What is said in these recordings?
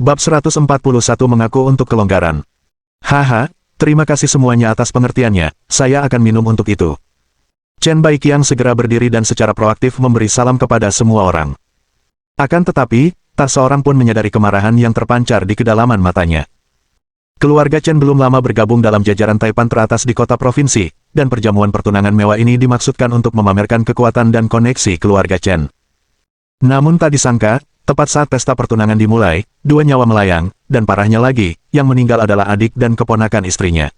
Bab 141 mengaku untuk kelonggaran. Haha, terima kasih semuanya atas pengertiannya, saya akan minum untuk itu. Chen Baiqiang segera berdiri dan secara proaktif memberi salam kepada semua orang. Akan tetapi, tak seorang pun menyadari kemarahan yang terpancar di kedalaman matanya. Keluarga Chen belum lama bergabung dalam jajaran Taipan teratas di kota provinsi, dan perjamuan pertunangan mewah ini dimaksudkan untuk memamerkan kekuatan dan koneksi keluarga Chen. Namun tak disangka, tepat saat pesta pertunangan dimulai, dua nyawa melayang, dan parahnya lagi, yang meninggal adalah adik dan keponakan istrinya.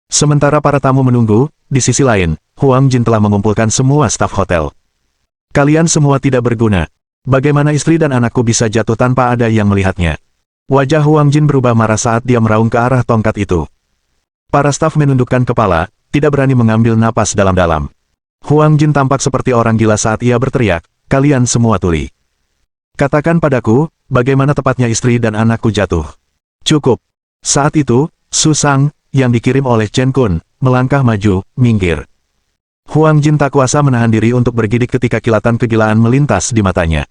Sementara para tamu menunggu, di sisi lain, Huang Jin telah mengumpulkan semua staf hotel. Kalian semua tidak berguna. Bagaimana istri dan anakku bisa jatuh tanpa ada yang melihatnya? Wajah Huang Jin berubah marah saat dia meraung ke arah tongkat itu. Para staf menundukkan kepala, tidak berani mengambil napas dalam-dalam. Huang Jin tampak seperti orang gila saat ia berteriak, kalian semua tuli. Katakan padaku, bagaimana tepatnya istri dan anakku jatuh. Cukup. Saat itu, Su Sang, yang dikirim oleh Chen Kun, melangkah maju, minggir. Huang Jin tak kuasa menahan diri untuk bergidik ketika kilatan kegilaan melintas di matanya.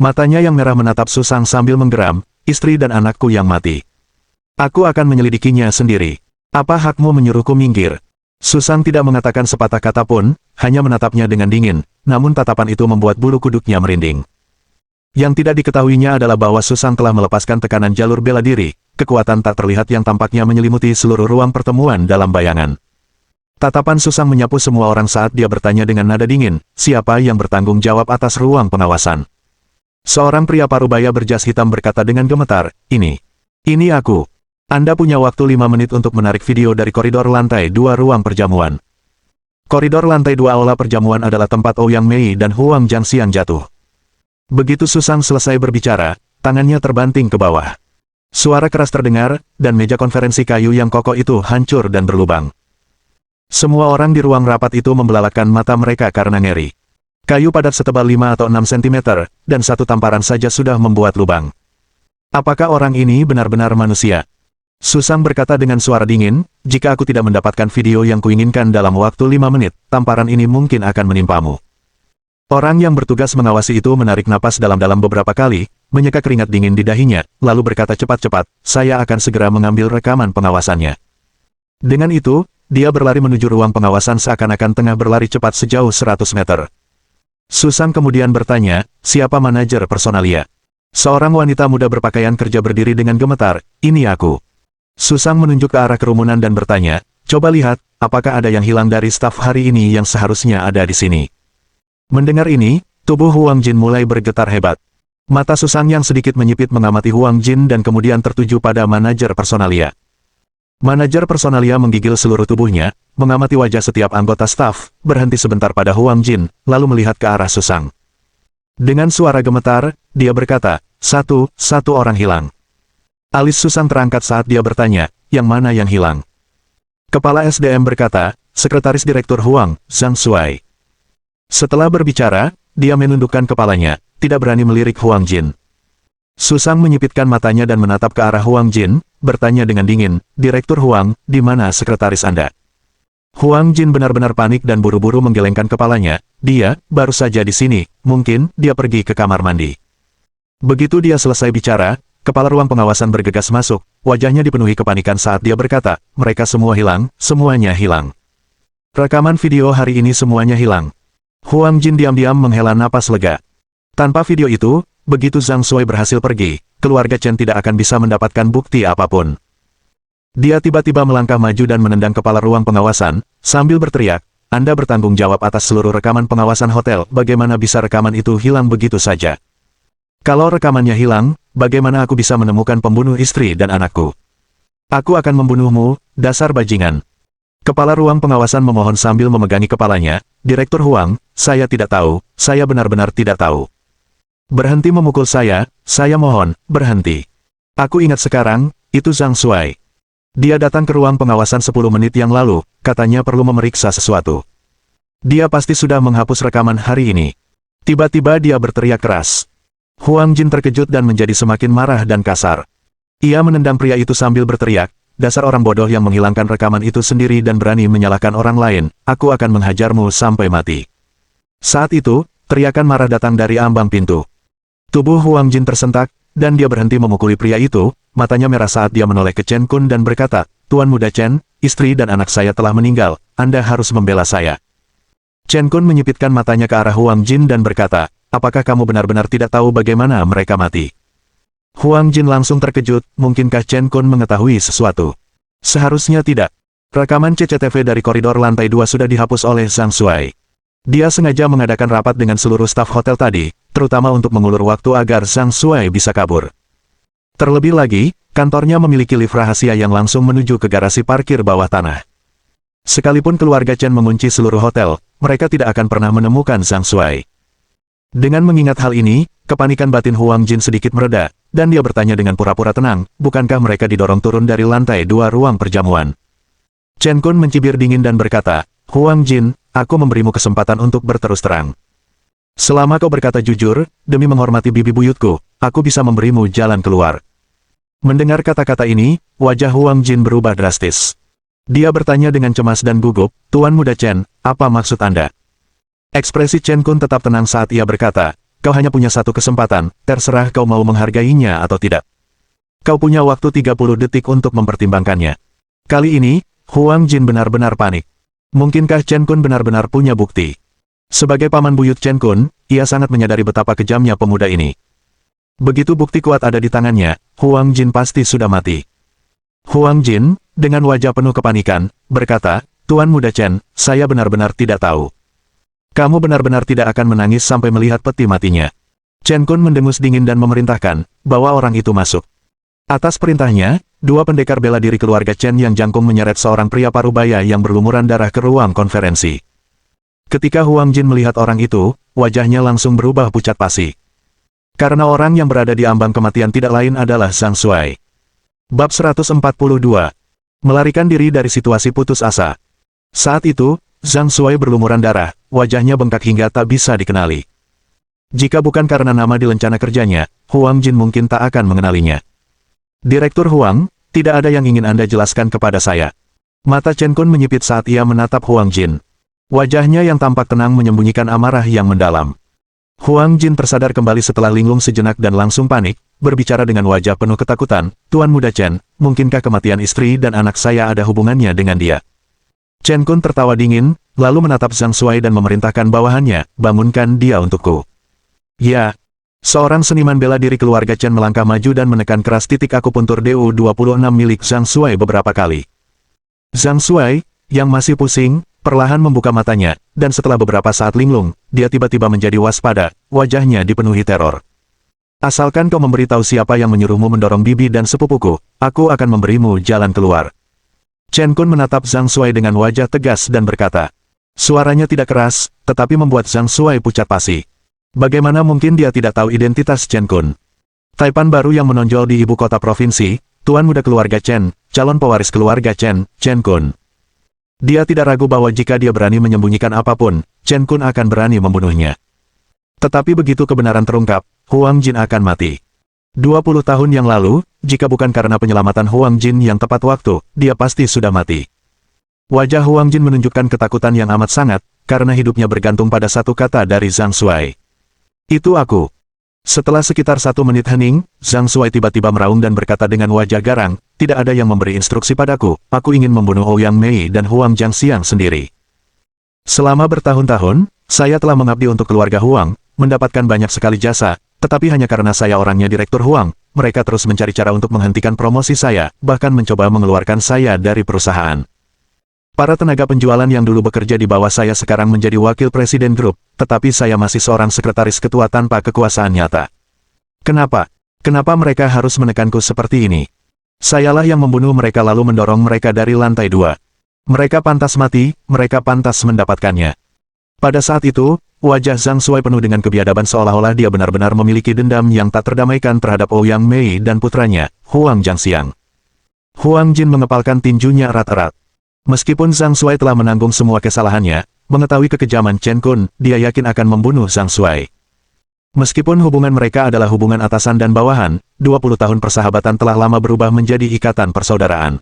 Matanya yang merah menatap Su Sang sambil menggeram, istri dan anakku yang mati. Aku akan menyelidikinya sendiri. Apa hakmu menyuruhku minggir? Su Sang tidak mengatakan sepatah kata pun, hanya menatapnya dengan dingin, namun tatapan itu membuat bulu kuduknya merinding. Yang tidak diketahuinya adalah bahwa Su Sang telah melepaskan tekanan jalur bela diri, kekuatan tak terlihat yang tampaknya menyelimuti seluruh ruang pertemuan dalam bayangan. Tatapan Su Sang menyapu semua orang saat dia bertanya dengan nada dingin, siapa yang bertanggung jawab atas ruang pengawasan? Seorang pria parubaya berjas hitam berkata dengan gemetar, ini aku. Anda punya waktu 5 menit untuk menarik video dari koridor lantai 2 ruang perjamuan. Koridor lantai 2 aula perjamuan adalah tempat Ouyang Mei dan Huang Jiangxiang jatuh. Begitu Su Sang selesai berbicara, tangannya terbanting ke bawah. Suara keras terdengar, dan meja konferensi kayu yang kokoh itu hancur dan berlubang. Semua orang di ruang rapat itu membelalakan mata mereka karena ngeri. Kayu padat setebal 5 atau 6 cm, dan satu tamparan saja sudah membuat lubang. Apakah orang ini benar-benar manusia? Su Sang berkata dengan suara dingin, jika aku tidak mendapatkan video yang kuinginkan dalam waktu 5 menit, tamparan ini mungkin akan menimpamu. Orang yang bertugas mengawasi itu menarik napas dalam-dalam beberapa kali, menyeka keringat dingin di dahinya, lalu berkata cepat-cepat, saya akan segera mengambil rekaman pengawasannya. Dengan itu, dia berlari menuju ruang pengawasan seakan-akan tengah berlari cepat sejauh 100 meter. Su Sang kemudian bertanya, siapa manajer personalia? Seorang wanita muda berpakaian kerja berdiri dengan gemetar, ini aku. Su Sang menunjuk ke arah kerumunan dan bertanya, coba lihat, apakah ada yang hilang dari staf hari ini yang seharusnya ada di sini? Mendengar ini, tubuh Huang Jin mulai bergetar hebat. Mata Su Sang yang sedikit menyipit mengamati Huang Jin dan kemudian tertuju pada manajer personalia. Manajer personalia menggigil seluruh tubuhnya, mengamati wajah setiap anggota staf, berhenti sebentar pada Huang Jin, lalu melihat ke arah Su Sang. Dengan suara gemetar, dia berkata, satu orang hilang. Alis Su Sang terangkat saat dia bertanya, yang mana yang hilang? Kepala SDM berkata, Sekretaris Direktur Huang, Zhang Shuai. Setelah berbicara, dia menundukkan kepalanya, tidak berani melirik Huang Jin. Su Sang menyipitkan matanya dan menatap ke arah Huang Jin, bertanya dengan dingin, Direktur Huang, di mana sekretaris Anda? Huang Jin benar-benar panik dan buru-buru menggelengkan kepalanya, dia, baru saja di sini, mungkin, dia pergi ke kamar mandi. Begitu dia selesai bicara, kepala ruang pengawasan bergegas masuk, wajahnya dipenuhi kepanikan saat dia berkata, mereka semua hilang, semuanya hilang. Rekaman video hari ini semuanya hilang. Huang Jin diam-diam menghela napas lega. Tanpa video itu, begitu Zhang Shuai berhasil pergi, keluarga Chen tidak akan bisa mendapatkan bukti apapun. Dia tiba-tiba melangkah maju dan menendang kepala ruang pengawasan, sambil berteriak, Anda bertanggung jawab atas seluruh rekaman pengawasan hotel, bagaimana bisa rekaman itu hilang begitu saja? Kalau rekamannya hilang, bagaimana aku bisa menemukan pembunuh istri dan anakku? Aku akan membunuhmu, dasar bajingan. Kepala ruang pengawasan memohon sambil memegangi kepalanya, Direktur Huang, saya tidak tahu, saya benar-benar tidak tahu. Berhenti memukul saya mohon, berhenti. Aku ingat sekarang, itu Zhang Shuai. Dia datang ke ruang pengawasan 10 menit yang lalu, katanya perlu memeriksa sesuatu. Dia pasti sudah menghapus rekaman hari ini. Tiba-tiba dia berteriak keras. Huang Jin terkejut dan menjadi semakin marah dan kasar. Ia menendang pria itu sambil berteriak, dasar orang bodoh yang menghilangkan rekaman itu sendiri dan berani menyalahkan orang lain, aku akan menghajarmu sampai mati. Saat itu, teriakan marah datang dari ambang pintu. Tubuh Huang Jin tersentak, dan dia berhenti memukuli pria itu. Matanya merah saat dia menoleh ke Chen Kun dan berkata, "Tuan Muda Chen, istri dan anak saya telah meninggal, Anda harus membela saya." Chen Kun menyipitkan matanya ke arah Huang Jin dan berkata, "Apakah kamu benar-benar tidak tahu bagaimana mereka mati?" Huang Jin langsung terkejut, mungkinkah Chen Kun mengetahui sesuatu? Seharusnya tidak. Rekaman CCTV dari koridor lantai 2 sudah dihapus oleh Zhang Shuai. Dia sengaja mengadakan rapat dengan seluruh staf hotel tadi, terutama untuk mengulur waktu agar Zhang Shuai bisa kabur. Terlebih lagi, kantornya memiliki lift rahasia yang langsung menuju ke garasi parkir bawah tanah. Sekalipun keluarga Chen mengunci seluruh hotel, mereka tidak akan pernah menemukan Zhang Shuai. Dengan mengingat hal ini, kepanikan batin Huang Jin sedikit mereda, dan dia bertanya dengan pura-pura tenang, bukankah mereka didorong turun dari lantai 2 ruang perjamuan? Chen Kun mencibir dingin dan berkata, "Huang Jin, aku memberimu kesempatan untuk berterus terang. Selama kau berkata jujur, demi menghormati bibi buyutku, aku bisa memberimu jalan keluar." Mendengar kata-kata ini, wajah Huang Jin berubah drastis. Dia bertanya dengan cemas dan gugup, "Tuan Muda Chen, apa maksud Anda?" Ekspresi Chen Kun tetap tenang saat ia berkata, "Kau hanya punya satu kesempatan, terserah kau mau menghargainya atau tidak. Kau punya waktu 30 detik untuk mempertimbangkannya." Kali ini, Huang Jin benar-benar panik. Mungkinkah Chen Kun benar-benar punya bukti? Sebagai paman buyut Chen Kun, ia sangat menyadari betapa kejamnya pemuda ini. Begitu bukti kuat ada di tangannya, Huang Jin pasti sudah mati. Huang Jin, dengan wajah penuh kepanikan, berkata, "Tuan Muda Chen, saya benar-benar tidak tahu." "Kamu benar-benar tidak akan menangis sampai melihat peti matinya." Chen Kun mendengus dingin dan memerintahkan, "Bawa orang itu masuk." Atas perintahnya, dua pendekar bela diri keluarga Chen yang jangkung menyeret seorang pria parubaya yang berlumuran darah ke ruang konferensi. Ketika Huang Jin melihat orang itu, wajahnya langsung berubah pucat pasi. Karena orang yang berada di ambang kematian tidak lain adalah Zhang Shuai. Bab 142. Melarikan diri dari situasi putus asa. Saat itu, Zhang Shuai berlumuran darah, wajahnya bengkak hingga tak bisa dikenali. Jika bukan karena nama di lencana kerjanya, Huang Jin mungkin tak akan mengenalinya. "Direktur Huang, tidak ada yang ingin Anda jelaskan kepada saya." Mata Chen Kun menyipit saat ia menatap Huang Jin. Wajahnya yang tampak tenang menyembunyikan amarah yang mendalam. Huang Jin tersadar kembali setelah linglung sejenak dan langsung panik, berbicara dengan wajah penuh ketakutan, "Tuan Muda Chen, mungkinkah kematian istri dan anak saya ada hubungannya dengan dia?" Chen Kun tertawa dingin, lalu menatap Zhang Shuai dan memerintahkan bawahannya, "Bangunkan dia untukku." "Ya." Seorang seniman bela diri keluarga Chen melangkah maju dan menekan keras titik akupuntur DU-26 milik Zhang Shuai beberapa kali. Zhang Shuai, yang masih pusing, perlahan membuka matanya, dan setelah beberapa saat linglung, dia tiba-tiba menjadi waspada, wajahnya dipenuhi teror. "Asalkan kau memberitahu siapa yang menyuruhmu mendorong bibi dan sepupuku, aku akan memberimu jalan keluar." Chen Kun menatap Zhang Shuai dengan wajah tegas dan berkata. Suaranya tidak keras, tetapi membuat Zhang Shuai pucat pasi. Bagaimana mungkin dia tidak tahu identitas Chen Kun? Taipan baru yang menonjol di ibu kota provinsi, tuan muda keluarga Chen, calon pewaris keluarga Chen, Chen Kun. Dia tidak ragu bahwa jika dia berani menyembunyikan apapun, Chen Kun akan berani membunuhnya. Tetapi begitu kebenaran terungkap, Huang Jin akan mati. 20 tahun yang lalu, jika bukan karena penyelamatan Huang Jin yang tepat waktu, dia pasti sudah mati. Wajah Huang Jin menunjukkan ketakutan yang amat sangat, karena hidupnya bergantung pada satu kata dari Zhang Shuai. "Itu aku." Setelah sekitar 1 menit hening, Zhang Shuai tiba-tiba meraung dan berkata dengan wajah garang, "Tidak ada yang memberi instruksi padaku, aku ingin membunuh Ouyang Mei dan Huang Jiangxiang sendiri. Selama bertahun-tahun, saya telah mengabdi untuk keluarga Huang, mendapatkan banyak sekali jasa, tetapi hanya karena saya orangnya Direktur Huang, mereka terus mencari cara untuk menghentikan promosi saya, bahkan mencoba mengeluarkan saya dari perusahaan. Para tenaga penjualan yang dulu bekerja di bawah saya sekarang menjadi wakil presiden grup, tetapi saya masih seorang sekretaris ketua tanpa kekuasaan nyata. Kenapa? Kenapa mereka harus menekanku seperti ini? Sayalah yang membunuh mereka lalu mendorong mereka dari lantai 2. Mereka pantas mati, mereka pantas mendapatkannya." Pada saat itu, wajah Zhang Shuai penuh dengan kebiadaban seolah-olah dia benar-benar memiliki dendam yang tak terdamaikan terhadap Ouyang Mei dan putranya, Huang Jiangxiang. Huang Jin mengepalkan tinjunya erat-erat. Meskipun Zhang Shuai telah menanggung semua kesalahannya, mengetahui kekejaman Chen Kun, dia yakin akan membunuh Zhang Shuai. Meskipun hubungan mereka adalah hubungan atasan dan bawahan, 20 tahun persahabatan telah lama berubah menjadi ikatan persaudaraan.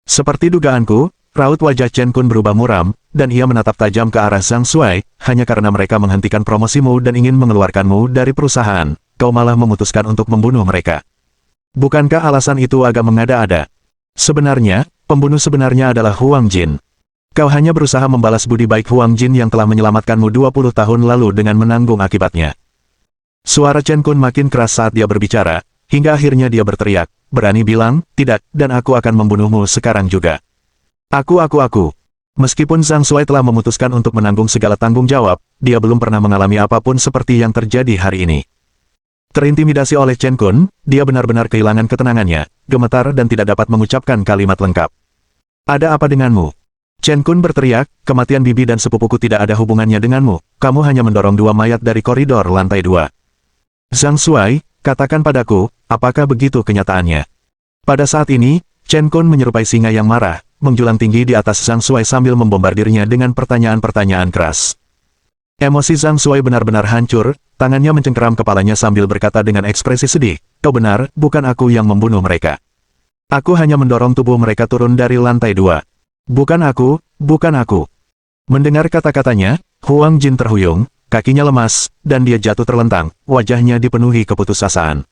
"Seperti dugaanku," raut wajah Chen Kun berubah muram, dan ia menatap tajam ke arah Zhang Shuai, "hanya karena mereka menghentikan promosimu dan ingin mengeluarkanmu dari perusahaan, kau malah memutuskan untuk membunuh mereka. Bukankah alasan itu agak mengada-ada? Sebenarnya, pembunuh sebenarnya adalah Huang Jin. Kau hanya berusaha membalas budi baik Huang Jin yang telah menyelamatkanmu 20 tahun lalu dengan menanggung akibatnya. Suara Chen Kun makin keras saat dia berbicara, hingga akhirnya dia berteriak, berani bilang, tidak, dan aku akan membunuhmu sekarang juga. Aku. Meskipun Zhang Shuai telah memutuskan untuk menanggung segala tanggung jawab, dia belum pernah mengalami apapun seperti yang terjadi hari ini. Terintimidasi oleh Chen Kun, dia benar-benar kehilangan ketenangannya, gemetar dan tidak dapat mengucapkan kalimat lengkap. Ada apa denganmu? Chen Kun berteriak, kematian bibi dan sepupuku tidak ada hubungannya denganmu, kamu hanya mendorong 2 mayat dari koridor lantai 2. Zhang Shuai, katakan padaku, apakah begitu kenyataannya? Pada saat ini, Chen Kun menyerupai singa yang marah, menjulang tinggi di atas Zhang Shuai sambil membombardirnya dengan pertanyaan-pertanyaan keras. Emosi Zhang Shuai benar-benar hancur, tangannya mencengkeram kepalanya sambil berkata dengan ekspresi sedih, kau benar, bukan aku yang membunuh mereka. Aku hanya mendorong tubuh mereka turun dari lantai 2. Bukan aku. Mendengar kata-katanya, Huang Jin terhuyung, kakinya lemas, dan dia jatuh terlentang, wajahnya dipenuhi keputusasaan.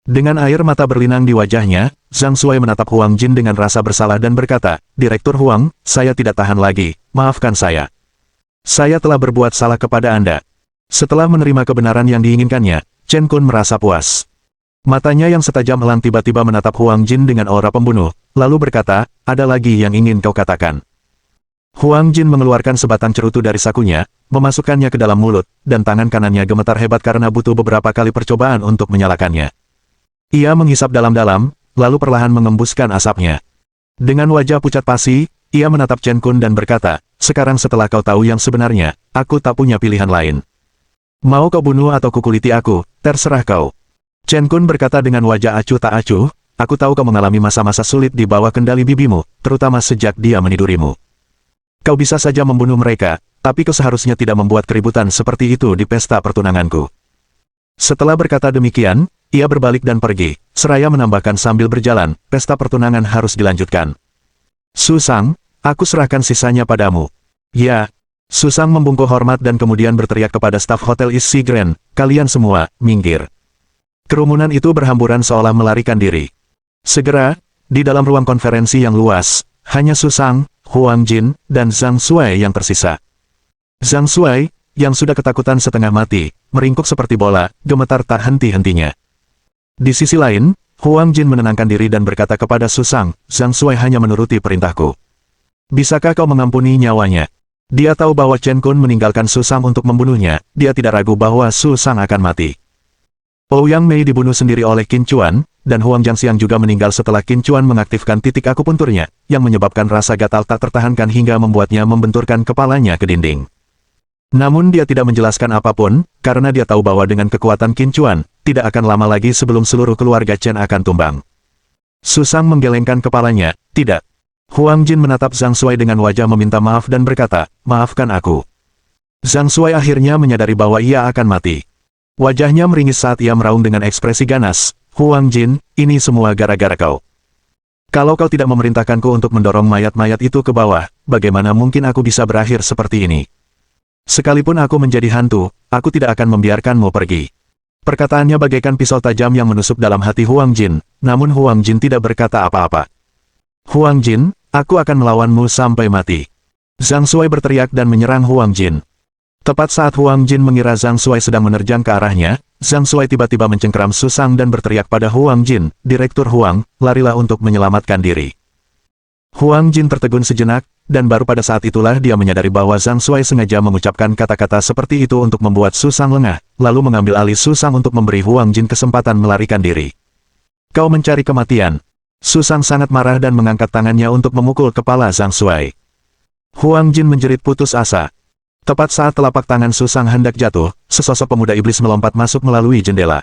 Dengan air mata berlinang di wajahnya, Zhang Shuai menatap Huang Jin dengan rasa bersalah dan berkata, Direktur Huang, saya tidak tahan lagi, maafkan saya. Saya telah berbuat salah kepada Anda. Setelah menerima kebenaran yang diinginkannya, Chen Kun merasa puas. Matanya yang setajam elang tiba-tiba menatap Huang Jin dengan aura pembunuh, lalu berkata, ada lagi yang ingin kau katakan. Huang Jin mengeluarkan sebatang cerutu dari sakunya, memasukkannya ke dalam mulut, dan tangan kanannya gemetar hebat karena butuh beberapa kali percobaan untuk menyalakannya. Ia menghisap dalam-dalam, lalu perlahan mengembuskan asapnya. Dengan wajah pucat pasi, ia menatap Chen Kun dan berkata, sekarang setelah kau tahu yang sebenarnya, aku tak punya pilihan lain. Mau kau bunuh atau kukuliti aku, terserah kau. Chen Kun berkata dengan wajah acuh tak acuh, aku tahu kau mengalami masa-masa sulit di bawah kendali bibimu, terutama sejak dia menidurimu. Kau bisa saja membunuh mereka, tapi kau seharusnya tidak membuat keributan seperti itu di pesta pertunanganku. Setelah berkata demikian, ia berbalik dan pergi, seraya menambahkan sambil berjalan, pesta pertunangan harus dilanjutkan. Susang, aku serahkan sisanya padamu. Ya. Susang membungkuk hormat dan kemudian berteriak kepada staf Hotel East Sea Grand, kalian semua, minggir. Kerumunan itu berhamburan seolah melarikan diri. Segera, di dalam ruang konferensi yang luas, hanya Susang, Huang Jin, dan Zhang Shuai yang tersisa. Zhang Shuai, yang sudah ketakutan setengah mati, meringkuk seperti bola, gemetar tak henti-hentinya. Di sisi lain, Huang Jin menenangkan diri dan berkata kepada Susang, Zhang Shuai hanya menuruti perintahku. Bisakah kau mengampuni nyawanya? Dia tahu bahwa Chen Kun meninggalkan Susang untuk membunuhnya, dia tidak ragu bahwa Susang akan mati. Ouyang Mei dibunuh sendiri oleh Qin Chuan, dan Huang Jiangxiang juga meninggal setelah Qin Chuan mengaktifkan titik akupunturnya, yang menyebabkan rasa gatal tak tertahankan hingga membuatnya membenturkan kepalanya ke dinding. Namun dia tidak menjelaskan apapun, karena dia tahu bahwa dengan kekuatan Qin Chuan, tidak akan lama lagi sebelum seluruh keluarga Chen akan tumbang. Susang menggelengkan kepalanya, tidak. Huang Jin menatap Zhang Shuai dengan wajah meminta maaf dan berkata, maafkan aku. Zhang Shuai akhirnya menyadari bahwa ia akan mati. Wajahnya meringis saat ia meraung dengan ekspresi ganas, Huang Jin, ini semua gara-gara kau. Kalau kau tidak memerintahkanku untuk mendorong mayat-mayat itu ke bawah, bagaimana mungkin aku bisa berakhir seperti ini? Sekalipun aku menjadi hantu, aku tidak akan membiarkanmu pergi. Perkataannya bagaikan pisau tajam yang menusuk dalam hati Huang Jin, namun Huang Jin tidak berkata apa-apa. Huang Jin, aku akan melawanmu sampai mati. Zhang Shuai berteriak dan menyerang Huang Jin. Tepat saat Huang Jin mengira Zhang Shuai sedang menerjang ke arahnya, Zhang Shuai tiba-tiba mencengkeram Susang dan berteriak pada Huang Jin, Direktur Huang, larilah untuk menyelamatkan diri. Huang Jin tertegun sejenak, dan baru pada saat itulah dia menyadari bahwa Zhang Shuai sengaja mengucapkan kata-kata seperti itu untuk membuat Susang lengah, lalu mengambil alih Susang untuk memberi Huang Jin kesempatan melarikan diri. Kau mencari kematian. Susang sangat marah dan mengangkat tangannya untuk memukul kepala Zhang Shuai. Huang Jin menjerit putus asa. Tepat saat telapak tangan Susang hendak jatuh, sesosok pemuda iblis melompat masuk melalui jendela.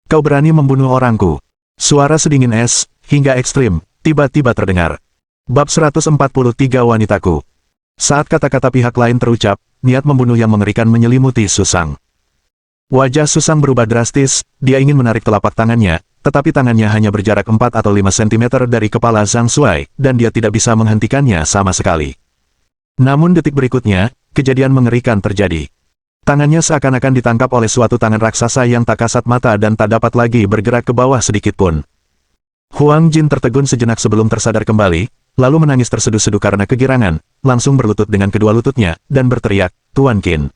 Kau berani membunuh orangku. Suara sedingin es, hingga ekstrim, tiba-tiba terdengar. Bab 143 Wanitaku. Saat kata-kata pihak lain terucap, niat membunuh yang mengerikan menyelimuti Susang. Wajah Susang berubah drastis, dia ingin menarik telapak tangannya, tetapi tangannya hanya berjarak 4 atau 5 cm dari kepala Zhang Shuai, dan dia tidak bisa menghentikannya sama sekali. Namun detik berikutnya, kejadian mengerikan terjadi. Tangannya seakan-akan ditangkap oleh suatu tangan raksasa yang tak kasat mata dan tak dapat lagi bergerak ke bawah sedikit pun. Huang Jin tertegun sejenak sebelum tersadar kembali, lalu menangis terseduh-seduh karena kegirangan, langsung berlutut dengan kedua lututnya, dan berteriak, "Tuan Qin."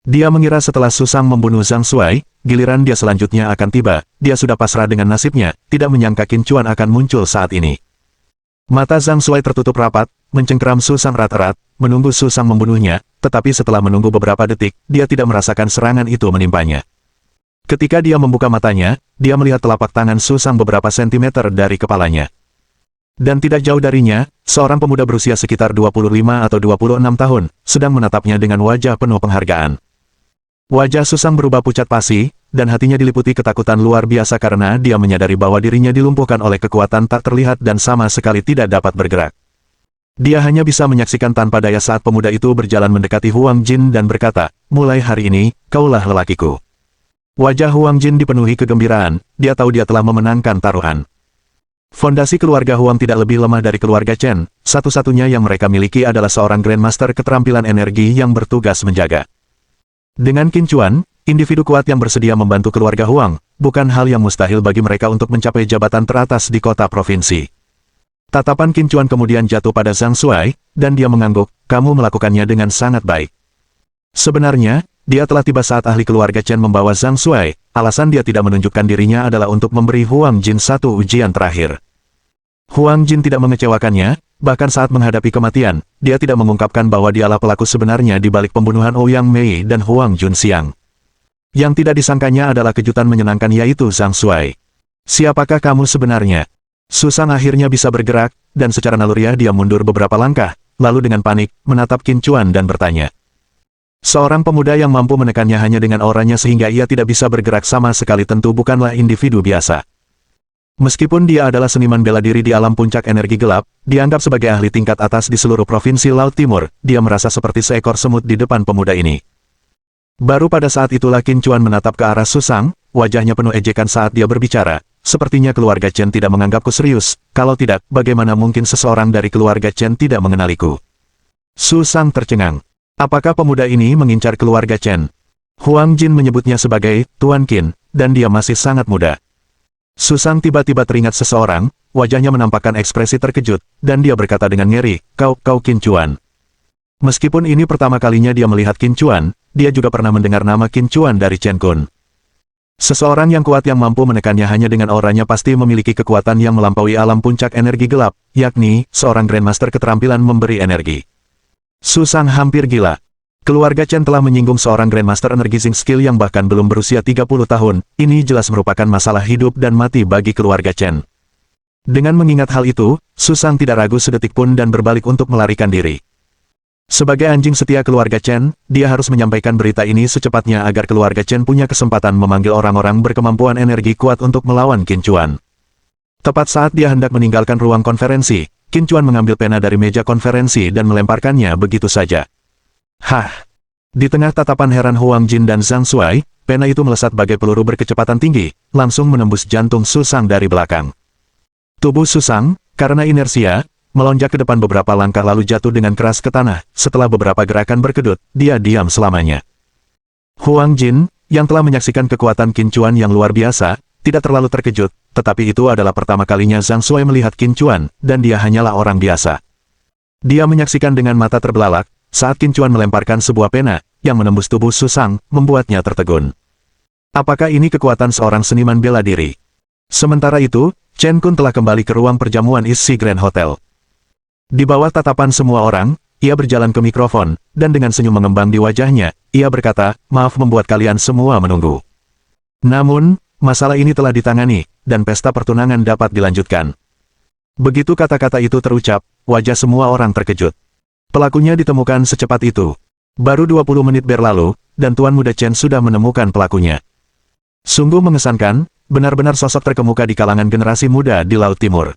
Dia mengira setelah Susang membunuh Zhang Shuai, giliran dia selanjutnya akan tiba, dia sudah pasrah dengan nasibnya, tidak menyangka Qin Chuan akan muncul saat ini. Mata Zhang Shuai tertutup rapat, mencengkeram Susang erat-erat, menunggu Susang membunuhnya, tetapi setelah menunggu beberapa detik, dia tidak merasakan serangan itu menimpanya. Ketika dia membuka matanya, dia melihat telapak tangan Susang beberapa sentimeter dari kepalanya. Dan tidak jauh darinya, seorang pemuda berusia sekitar 25 atau 26 tahun, sedang menatapnya dengan wajah penuh penghargaan. Wajah Susang berubah pucat pasi, dan hatinya diliputi ketakutan luar biasa karena dia menyadari bahwa dirinya dilumpuhkan oleh kekuatan tak terlihat dan sama sekali tidak dapat bergerak. Dia hanya bisa menyaksikan tanpa daya saat pemuda itu berjalan mendekati Huang Jin dan berkata, "Mulai hari ini, kaulah lelakiku." Wajah Huang Jin dipenuhi kegembiraan, dia tahu dia telah memenangkan taruhan. Fondasi keluarga Huang tidak lebih lemah dari keluarga Chen, satu-satunya yang mereka miliki adalah seorang Grandmaster keterampilan energi yang bertugas menjaga. Dengan Qin Chuan, individu kuat yang bersedia membantu keluarga Huang, bukan hal yang mustahil bagi mereka untuk mencapai jabatan teratas di kota provinsi. Tatapan Qin Chuan kemudian jatuh pada Zhang Shuai, dan dia mengangguk, "Kamu melakukannya dengan sangat baik." Sebenarnya, dia telah tiba saat ahli keluarga Chen membawa Zhang Shuai, alasan dia tidak menunjukkan dirinya adalah untuk memberi Huang Jin satu ujian terakhir. Huang Jin tidak mengecewakannya, bahkan saat menghadapi kematian, dia tidak mengungkapkan bahwa dialah pelaku sebenarnya di balik pembunuhan Ouyang Mei dan Huang Junxiang. Yang tidak disangkanya adalah kejutan menyenangkan yaitu Zhang Shuai. "Siapakah kamu sebenarnya?" Susang akhirnya bisa bergerak, dan secara naluriah dia mundur beberapa langkah, lalu dengan panik, menatap Qin Chuan dan bertanya. Seorang pemuda yang mampu menekannya hanya dengan auranya sehingga ia tidak bisa bergerak sama sekali tentu bukanlah individu biasa. Meskipun dia adalah seniman bela diri di alam puncak energi gelap, dianggap sebagai ahli tingkat atas di seluruh provinsi Laut Timur, dia merasa seperti seekor semut di depan pemuda ini. Baru pada saat itulah Qin Chuan menatap ke arah Susang, wajahnya penuh ejekan saat dia berbicara. "Sepertinya keluarga Chen tidak menganggapku serius, kalau tidak, bagaimana mungkin seseorang dari keluarga Chen tidak mengenaliku?" Susang tercengang. Apakah pemuda ini mengincar keluarga Chen? Huang Jin menyebutnya sebagai Tuan Qin, dan dia masih sangat muda. Susang tiba-tiba teringat seseorang, wajahnya menampakkan ekspresi terkejut, dan dia berkata dengan ngeri, kau Qin Chuan." Meskipun ini pertama kalinya dia melihat Qin Chuan, dia juga pernah mendengar nama Qin Chuan dari Chen Kun. Seseorang yang kuat yang mampu menekannya hanya dengan auranya pasti memiliki kekuatan yang melampaui alam puncak energi gelap, yakni seorang Grandmaster keterampilan memberi energi. Susang hampir gila. Keluarga Chen telah menyinggung seorang Grandmaster Energizing Skill yang bahkan belum berusia 30 tahun, ini jelas merupakan masalah hidup dan mati bagi keluarga Chen. Dengan mengingat hal itu, Susang tidak ragu sedetik pun dan berbalik untuk melarikan diri. Sebagai anjing setia keluarga Chen, dia harus menyampaikan berita ini secepatnya agar keluarga Chen punya kesempatan memanggil orang-orang berkemampuan energi kuat untuk melawan Qin Chuan. Tepat saat dia hendak meninggalkan ruang konferensi, Qin Chuan mengambil pena dari meja konferensi dan melemparkannya begitu saja. Hah! Di tengah tatapan heran Huang Jin dan Zhang Shuai, pena itu melesat bagai peluru berkecepatan tinggi, langsung menembus jantung Susang dari belakang. Tubuh Susang, karena inersia, melonjak ke depan beberapa langkah lalu jatuh dengan keras ke tanah. Setelah beberapa gerakan berkedut, dia diam selamanya. Huang Jin, yang telah menyaksikan kekuatan Qin Chuan yang luar biasa, tidak terlalu terkejut, tetapi itu adalah pertama kalinya Zhang Shuai melihat Qin Chuan, dan dia hanyalah orang biasa. Dia menyaksikan dengan mata terbelalak, saat Qin Chuan melemparkan sebuah pena, yang menembus tubuh Susang, membuatnya tertegun. Apakah ini kekuatan seorang seniman bela diri? Sementara itu, Chen Kun telah kembali ke ruang perjamuan isi Grand Hotel. Di bawah tatapan semua orang, ia berjalan ke mikrofon, dan dengan senyum mengembang di wajahnya, ia berkata, "Maaf membuat kalian semua menunggu. Namun, masalah ini telah ditangani, dan pesta pertunangan dapat dilanjutkan." Begitu kata-kata itu terucap, wajah semua orang terkejut. Pelakunya ditemukan secepat itu. Baru 20 menit berlalu, dan Tuan Muda Chen sudah menemukan pelakunya. Sungguh mengesankan, benar-benar sosok terkemuka di kalangan generasi muda di Laut Timur.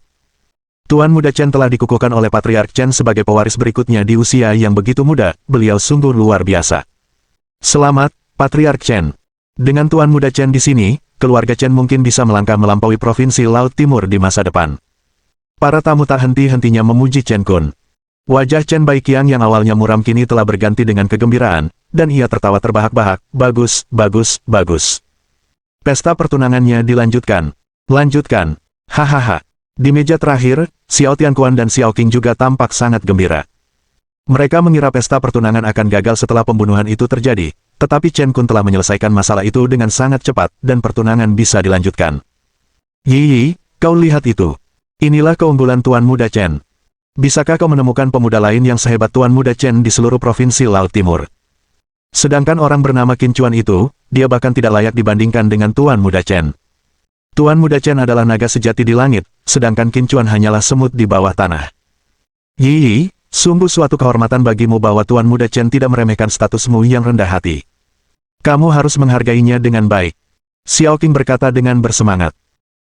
Tuan Muda Chen telah dikukuhkan oleh Patriark Chen sebagai pewaris berikutnya di usia yang begitu muda, beliau sungguh luar biasa. Selamat, Patriark Chen. Dengan Tuan Muda Chen di sini, keluarga Chen mungkin bisa melangkah melampaui provinsi Laut Timur di masa depan. Para tamu tak henti-hentinya memuji Chen Kun. Wajah Chen Baiqiang yang awalnya muram kini telah berganti dengan kegembiraan, dan ia tertawa terbahak-bahak, bagus, bagus, bagus. Pesta pertunangannya dilanjutkan. Lanjutkan. Hahaha. Di meja terakhir, Xiao Tianquan dan Xiao Qing juga tampak sangat gembira. Mereka mengira pesta pertunangan akan gagal setelah pembunuhan itu terjadi, tetapi Chen Kun telah menyelesaikan masalah itu dengan sangat cepat, dan pertunangan bisa dilanjutkan. Yi, kau lihat itu. Inilah keunggulan Tuan Muda Chen. Bisakah kau menemukan pemuda lain yang sehebat Tuan Muda Chen di seluruh provinsi Laut Timur? Sedangkan orang bernama Qin Chuan itu, dia bahkan tidak layak dibandingkan dengan Tuan Muda Chen. Tuan Muda Chen adalah naga sejati di langit, sedangkan Qin Chuan hanyalah semut di bawah tanah. Yi, sungguh suatu kehormatan bagimu bahwa Tuan Muda Chen tidak meremehkan statusmu yang rendah hati. Kamu harus menghargainya dengan baik. Xiao Qing berkata dengan bersemangat.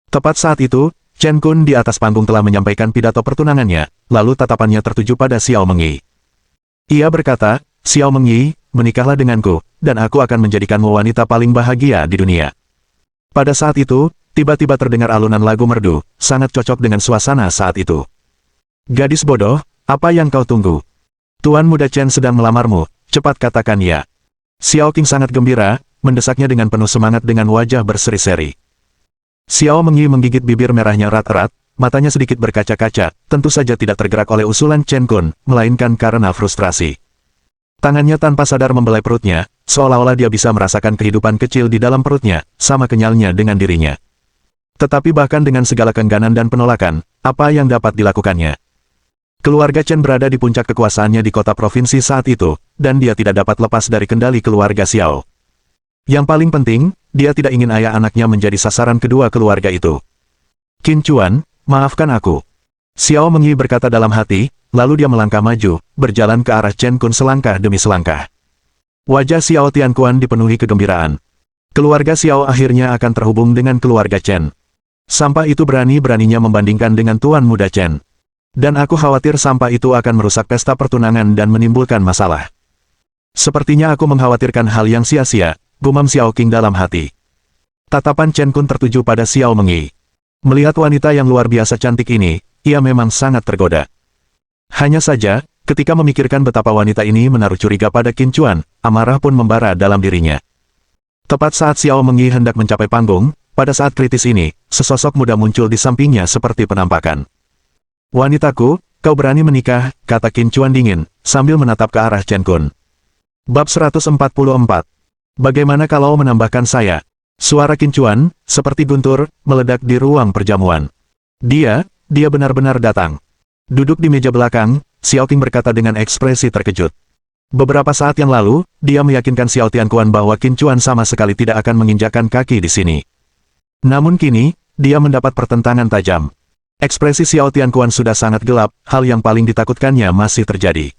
Tepat saat itu, Chen Kun di atas panggung telah menyampaikan pidato pertunangannya, lalu tatapannya tertuju pada Xiao Mengyi. Ia berkata, Xiao Mengyi, menikahlah denganku, dan aku akan menjadikanmu wanita paling bahagia di dunia. Pada saat itu, tiba-tiba terdengar alunan lagu merdu, sangat cocok dengan suasana saat itu. Gadis bodoh, apa yang kau tunggu? Tuan Muda Chen sedang melamarmu, cepat katakan ya. Xiao Qing sangat gembira, mendesaknya dengan penuh semangat dengan wajah berseri-seri. Xiao Mengyi menggigit bibir merahnya erat-erat, matanya sedikit berkaca-kaca, tentu saja tidak tergerak oleh usulan Chen Kun, melainkan karena frustrasi. Tangannya tanpa sadar membelai perutnya, seolah-olah dia bisa merasakan kehidupan kecil di dalam perutnya, sama kenyalnya dengan dirinya. Tetapi bahkan dengan segala keengganan dan penolakan, apa yang dapat dilakukannya? Keluarga Chen berada di puncak kekuasaannya di kota provinsi saat itu, dan dia tidak dapat lepas dari kendali keluarga Xiao. Yang paling penting, dia tidak ingin ayah anaknya menjadi sasaran kedua keluarga itu. Qin Chuan, maafkan aku. Xiao Mengyi berkata dalam hati, lalu dia melangkah maju, berjalan ke arah Chen Kun selangkah demi selangkah. Wajah Xiao Tianquan dipenuhi kegembiraan. Keluarga Xiao akhirnya akan terhubung dengan keluarga Chen. Sampah itu berani-beraninya membandingkan dengan Tuan Muda Chen. Dan aku khawatir sampah itu akan merusak pesta pertunangan dan menimbulkan masalah. Sepertinya aku mengkhawatirkan hal yang sia-sia, gumam Xiao Qing dalam hati. Tatapan Chen Kun tertuju pada Xiao Mengyi. Melihat wanita yang luar biasa cantik ini, ia memang sangat tergoda. Hanya saja, ketika memikirkan betapa wanita ini menaruh curiga pada Qin Chuan, amarah pun membara dalam dirinya. Tepat saat Xiao Mengyi hendak mencapai panggung, pada saat kritis ini, sesosok muda muncul di sampingnya seperti penampakan. Wanitaku, kau berani menikah, kata Qin Chuan dingin, sambil menatap ke arah Chen Kun. Bab 144. Bagaimana kalau menambahkan saya? Suara Qin Chuan, seperti guntur, meledak di ruang perjamuan. Dia benar-benar datang. Duduk di meja belakang, Xiao Qing berkata dengan ekspresi terkejut. Beberapa saat yang lalu, dia meyakinkan Xiao Tianquan bahwa Qin Chuan sama sekali tidak akan menginjakkan kaki di sini. Namun kini, dia mendapat pertentangan tajam. Ekspresi Xiao Tianquan sudah sangat gelap, hal yang paling ditakutkannya masih terjadi.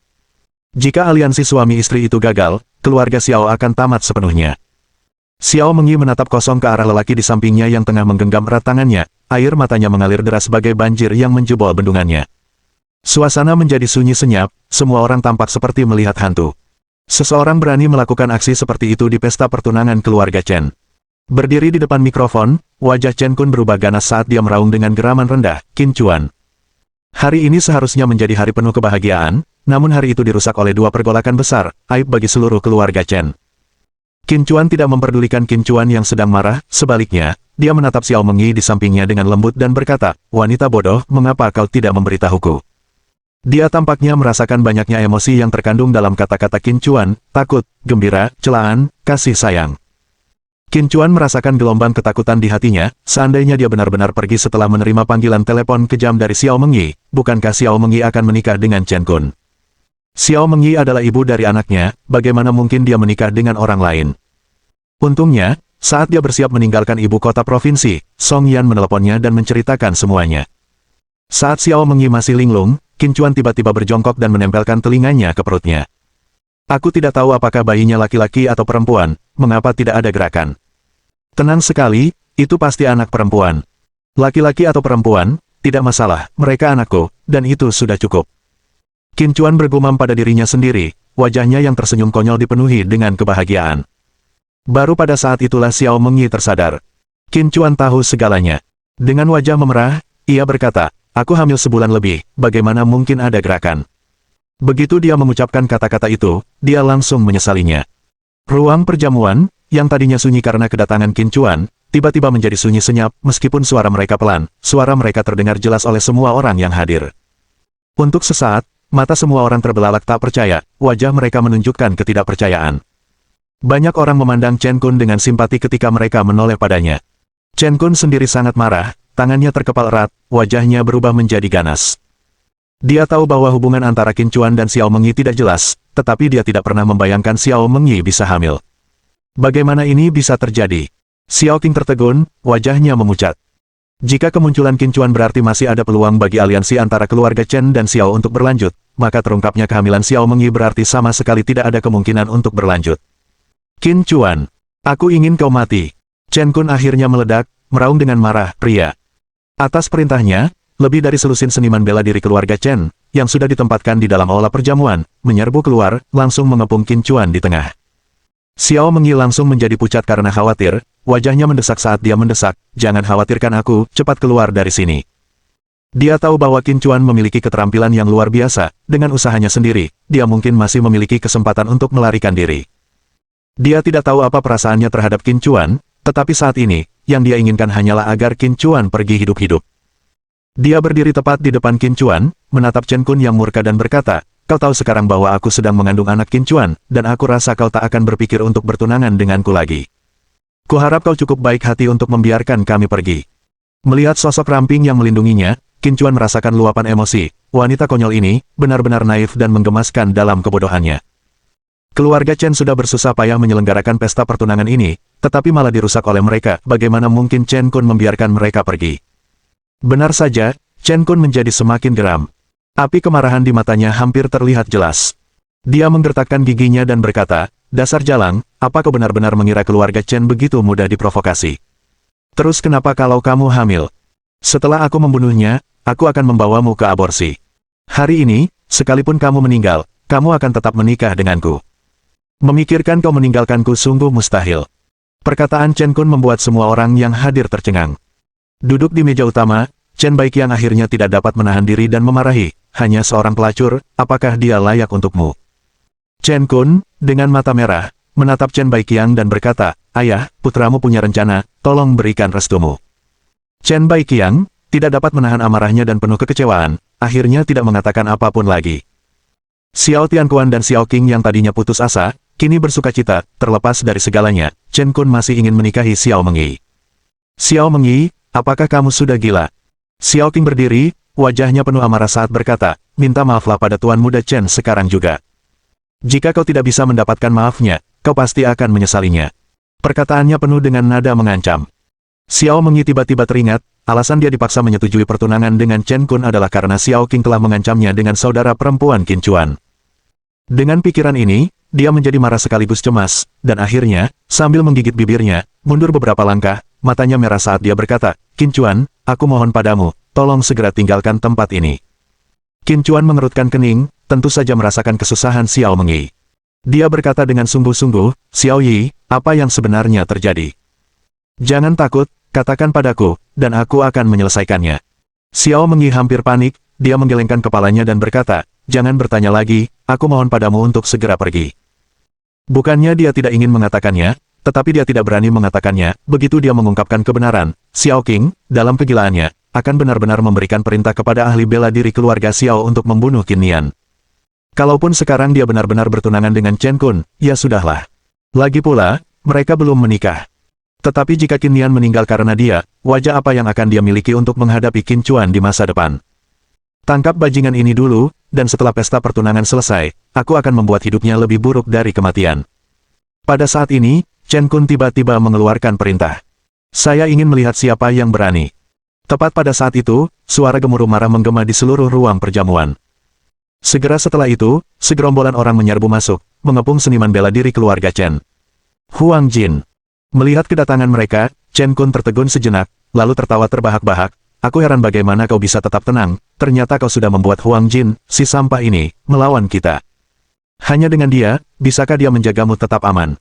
Jika aliansi suami istri itu gagal, keluarga Xiao akan tamat sepenuhnya. Xiao Mengyi menatap kosong ke arah lelaki di sampingnya yang tengah menggenggam erat tangannya, air matanya mengalir deras sebagai banjir yang menjebol bendungannya. Suasana menjadi sunyi senyap, semua orang tampak seperti melihat hantu. Seseorang berani melakukan aksi seperti itu di pesta pertunangan keluarga Chen. Berdiri di depan mikrofon, wajah Chen Kun berubah ganas saat dia meraung dengan geraman rendah, Qin Chuan. Hari ini seharusnya menjadi hari penuh kebahagiaan, namun hari itu dirusak oleh dua pergolakan besar, aib bagi seluruh keluarga Chen. Qin Chuan tidak memperdulikan Qin Chuan yang sedang marah, sebaliknya, dia menatap Xiao Mengyi di sampingnya dengan lembut dan berkata, wanita bodoh, mengapa kau tidak memberitahuku? Dia tampaknya merasakan banyaknya emosi yang terkandung dalam kata-kata Qin Chuan, takut, gembira, celaan, kasih sayang. Qin Chuan merasakan gelombang ketakutan di hatinya, seandainya dia benar-benar pergi setelah menerima panggilan telepon kejam dari Xiao Mengyi, bukankah Xiao Mengyi akan menikah dengan Chen Kun? Xiao Mengyi adalah ibu dari anaknya, bagaimana mungkin dia menikah dengan orang lain? Untungnya, saat dia bersiap meninggalkan ibu kota provinsi, Song Yan meneleponnya dan menceritakan semuanya. Saat Xiao Mengyi masih linglung, Qin Chuan tiba-tiba berjongkok dan menempelkan telinganya ke perutnya. Aku tidak tahu apakah bayinya laki-laki atau perempuan, mengapa tidak ada gerakan. Tenang sekali, itu pasti anak perempuan. Laki-laki atau perempuan, tidak masalah, mereka anakku, dan itu sudah cukup. Qin Chuan bergumam pada dirinya sendiri, wajahnya yang tersenyum konyol dipenuhi dengan kebahagiaan. Baru pada saat itulah Xiao Mengyi tersadar. Qin Chuan tahu segalanya. Dengan wajah memerah, ia berkata, aku hamil sebulan lebih, bagaimana mungkin ada gerakan? Begitu dia mengucapkan kata-kata itu, dia langsung menyesalinya. Ruang perjamuan, yang tadinya sunyi karena kedatangan Qin Chuan, tiba-tiba menjadi sunyi senyap, meskipun suara mereka pelan, suara mereka terdengar jelas oleh semua orang yang hadir. Untuk sesaat, mata semua orang terbelalak tak percaya, wajah mereka menunjukkan ketidakpercayaan. Banyak orang memandang Chen Kun dengan simpati ketika mereka menoleh padanya. Chen Kun sendiri sangat marah, tangannya terkepal erat, wajahnya berubah menjadi ganas. Dia tahu bahwa hubungan antara Qin Chuan dan Xiao Mengyi tidak jelas, tetapi dia tidak pernah membayangkan Xiao Mengyi bisa hamil. Bagaimana ini bisa terjadi? Xiao Qing tertegun, wajahnya memucat. Jika kemunculan Qin Chuan berarti masih ada peluang bagi aliansi antara keluarga Chen dan Xiao untuk berlanjut, maka terungkapnya kehamilan Xiao Mengyi berarti sama sekali tidak ada kemungkinan untuk berlanjut. Qin Chuan, aku ingin kau mati. Chen Kun akhirnya meledak, meraung dengan marah, pria. Atas perintahnya, lebih dari selusin seniman bela diri keluarga Chen, yang sudah ditempatkan di dalam aula perjamuan, menyerbu keluar, langsung mengepung Qin Chuan di tengah. Xiao Mengyi langsung menjadi pucat karena khawatir, wajahnya mendesak saat dia mendesak, jangan khawatirkan aku, cepat keluar dari sini. Dia tahu bahwa Qin Chuan memiliki keterampilan yang luar biasa, dengan usahanya sendiri, dia mungkin masih memiliki kesempatan untuk melarikan diri. Dia tidak tahu apa perasaannya terhadap Qin Chuan, tetapi saat ini, yang dia inginkan hanyalah agar Qin Chuan pergi hidup-hidup. Dia berdiri tepat di depan Qin Chuan, menatap Chen Kun yang murka dan berkata, kau tahu sekarang bahwa aku sedang mengandung anak Qin Chuan, dan aku rasa kau tak akan berpikir untuk bertunangan denganku lagi. Kuharap kau cukup baik hati untuk membiarkan kami pergi. Melihat sosok ramping yang melindunginya, Qin Chuan merasakan luapan emosi, wanita konyol ini, benar-benar naif dan menggemaskan dalam kebodohannya. Keluarga Chen sudah bersusah payah menyelenggarakan pesta pertunangan ini, tetapi malah dirusak oleh mereka, bagaimana mungkin Chen Kun membiarkan mereka pergi? Benar saja, Chen Kun menjadi semakin geram. Api kemarahan di matanya hampir terlihat jelas. Dia menggertakkan giginya dan berkata, dasar jalang, apa kau benar-benar mengira keluarga Chen begitu mudah diprovokasi? Terus kenapa kalau kamu hamil? Setelah aku membunuhnya, aku akan membawamu ke aborsi. Hari ini, sekalipun kamu meninggal, kamu akan tetap menikah denganku. Memikirkan kau meninggalkanku sungguh mustahil. Perkataan Chen Kun membuat semua orang yang hadir tercengang. Duduk di meja utama, Chen Baiqiang akhirnya tidak dapat menahan diri dan memarahi, hanya seorang pelacur, apakah dia layak untukmu? Chen Kun, dengan mata merah, menatap Chen Baiqiang dan berkata, ayah, putramu punya rencana, tolong berikan restumu. Chen Baiqiang, tidak dapat menahan amarahnya dan penuh kekecewaan, akhirnya tidak mengatakan apapun lagi. Xiao Tianquan dan Xiao Qing yang tadinya putus asa, kini bersukacita, terlepas dari segalanya, Chen Kun masih ingin menikahi Xiao Mengyi. Xiao Mengyi, apakah kamu sudah gila? Xiao Qing berdiri, wajahnya penuh amarah saat berkata, minta maaflah pada Tuan Muda Chen sekarang juga. Jika kau tidak bisa mendapatkan maafnya, kau pasti akan menyesalinya. Perkataannya penuh dengan nada mengancam. Xiao Mengyi tiba-tiba teringat, alasan dia dipaksa menyetujui pertunangan dengan Chen Kun adalah karena Xiao Qing telah mengancamnya dengan saudara perempuan Qin Chuan. Dengan pikiran ini, dia menjadi marah sekaligus cemas, dan akhirnya, sambil menggigit bibirnya, mundur beberapa langkah, matanya merah saat dia berkata, Qin Chuan, aku mohon padamu, tolong segera tinggalkan tempat ini. Qin Chuan mengerutkan kening, tentu saja merasakan kesusahan Xiao Mengyi. Dia berkata dengan sungguh-sungguh, Xiao Yi, apa yang sebenarnya terjadi? Jangan takut, katakan padaku, dan aku akan menyelesaikannya. Xiao Mengyi hampir panik, dia menggelengkan kepalanya dan berkata, jangan bertanya lagi, aku mohon padamu untuk segera pergi. Bukannya dia tidak ingin mengatakannya, tetapi dia tidak berani mengatakannya, begitu dia mengungkapkan kebenaran, Xiao Qing, dalam kegilaannya, akan benar-benar memberikan perintah kepada ahli bela diri keluarga Xiao untuk membunuh Qin Nian. Kalaupun sekarang dia benar-benar bertunangan dengan Chen Kun, ya sudahlah. Lagi pula, mereka belum menikah. Tetapi jika Qin Nian meninggal karena dia, wajah apa yang akan dia miliki untuk menghadapi Qin Chuan di masa depan? Tangkap bajingan ini dulu, dan setelah pesta pertunangan selesai, aku akan membuat hidupnya lebih buruk dari kematian. Pada saat ini, Chen Kun tiba-tiba mengeluarkan perintah. Saya ingin melihat siapa yang berani. Tepat pada saat itu, suara gemuruh marah menggema di seluruh ruang perjamuan. Segera setelah itu, segerombolan orang menyerbu masuk, mengepung seniman bela diri keluarga Chen. Huang Jin. Melihat kedatangan mereka, Chen Kun tertegun sejenak, lalu tertawa terbahak-bahak. Aku heran bagaimana kau bisa tetap tenang, ternyata kau sudah membuat Huang Jin, si sampah ini, melawan kita. Hanya dengan dia, bisakah dia menjagamu tetap aman?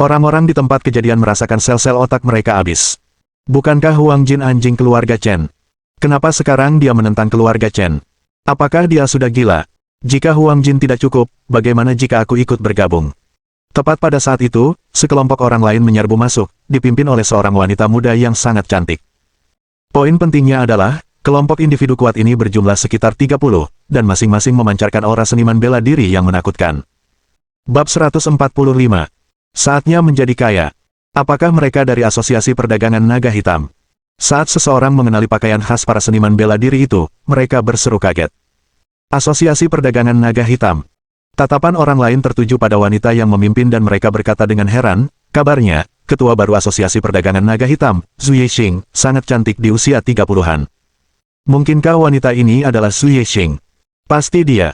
Orang-orang di tempat kejadian merasakan sel-sel otak mereka habis. Bukankah Huang Jin anjing keluarga Chen? Kenapa sekarang dia menentang keluarga Chen? Apakah dia sudah gila? Jika Huang Jin tidak cukup, bagaimana jika aku ikut bergabung? Tepat pada saat itu, sekelompok orang lain menyerbu masuk, dipimpin oleh seorang wanita muda yang sangat cantik. Poin pentingnya adalah, kelompok individu kuat ini berjumlah sekitar 30, dan masing-masing memancarkan aura seniman bela diri yang menakutkan. Bab 145. Saatnya menjadi kaya. Apakah mereka dari Asosiasi Perdagangan Naga Hitam? Saat seseorang mengenali pakaian khas para seniman bela diri itu, mereka berseru kaget. Asosiasi Perdagangan Naga Hitam. Tatapan orang lain tertuju pada wanita yang memimpin dan mereka berkata dengan heran, kabarnya, ketua baru Asosiasi Perdagangan Naga Hitam, Zhu Yexing, sangat cantik di usia 30-an. Mungkinkah wanita ini adalah Zhu Yexing? Pasti dia.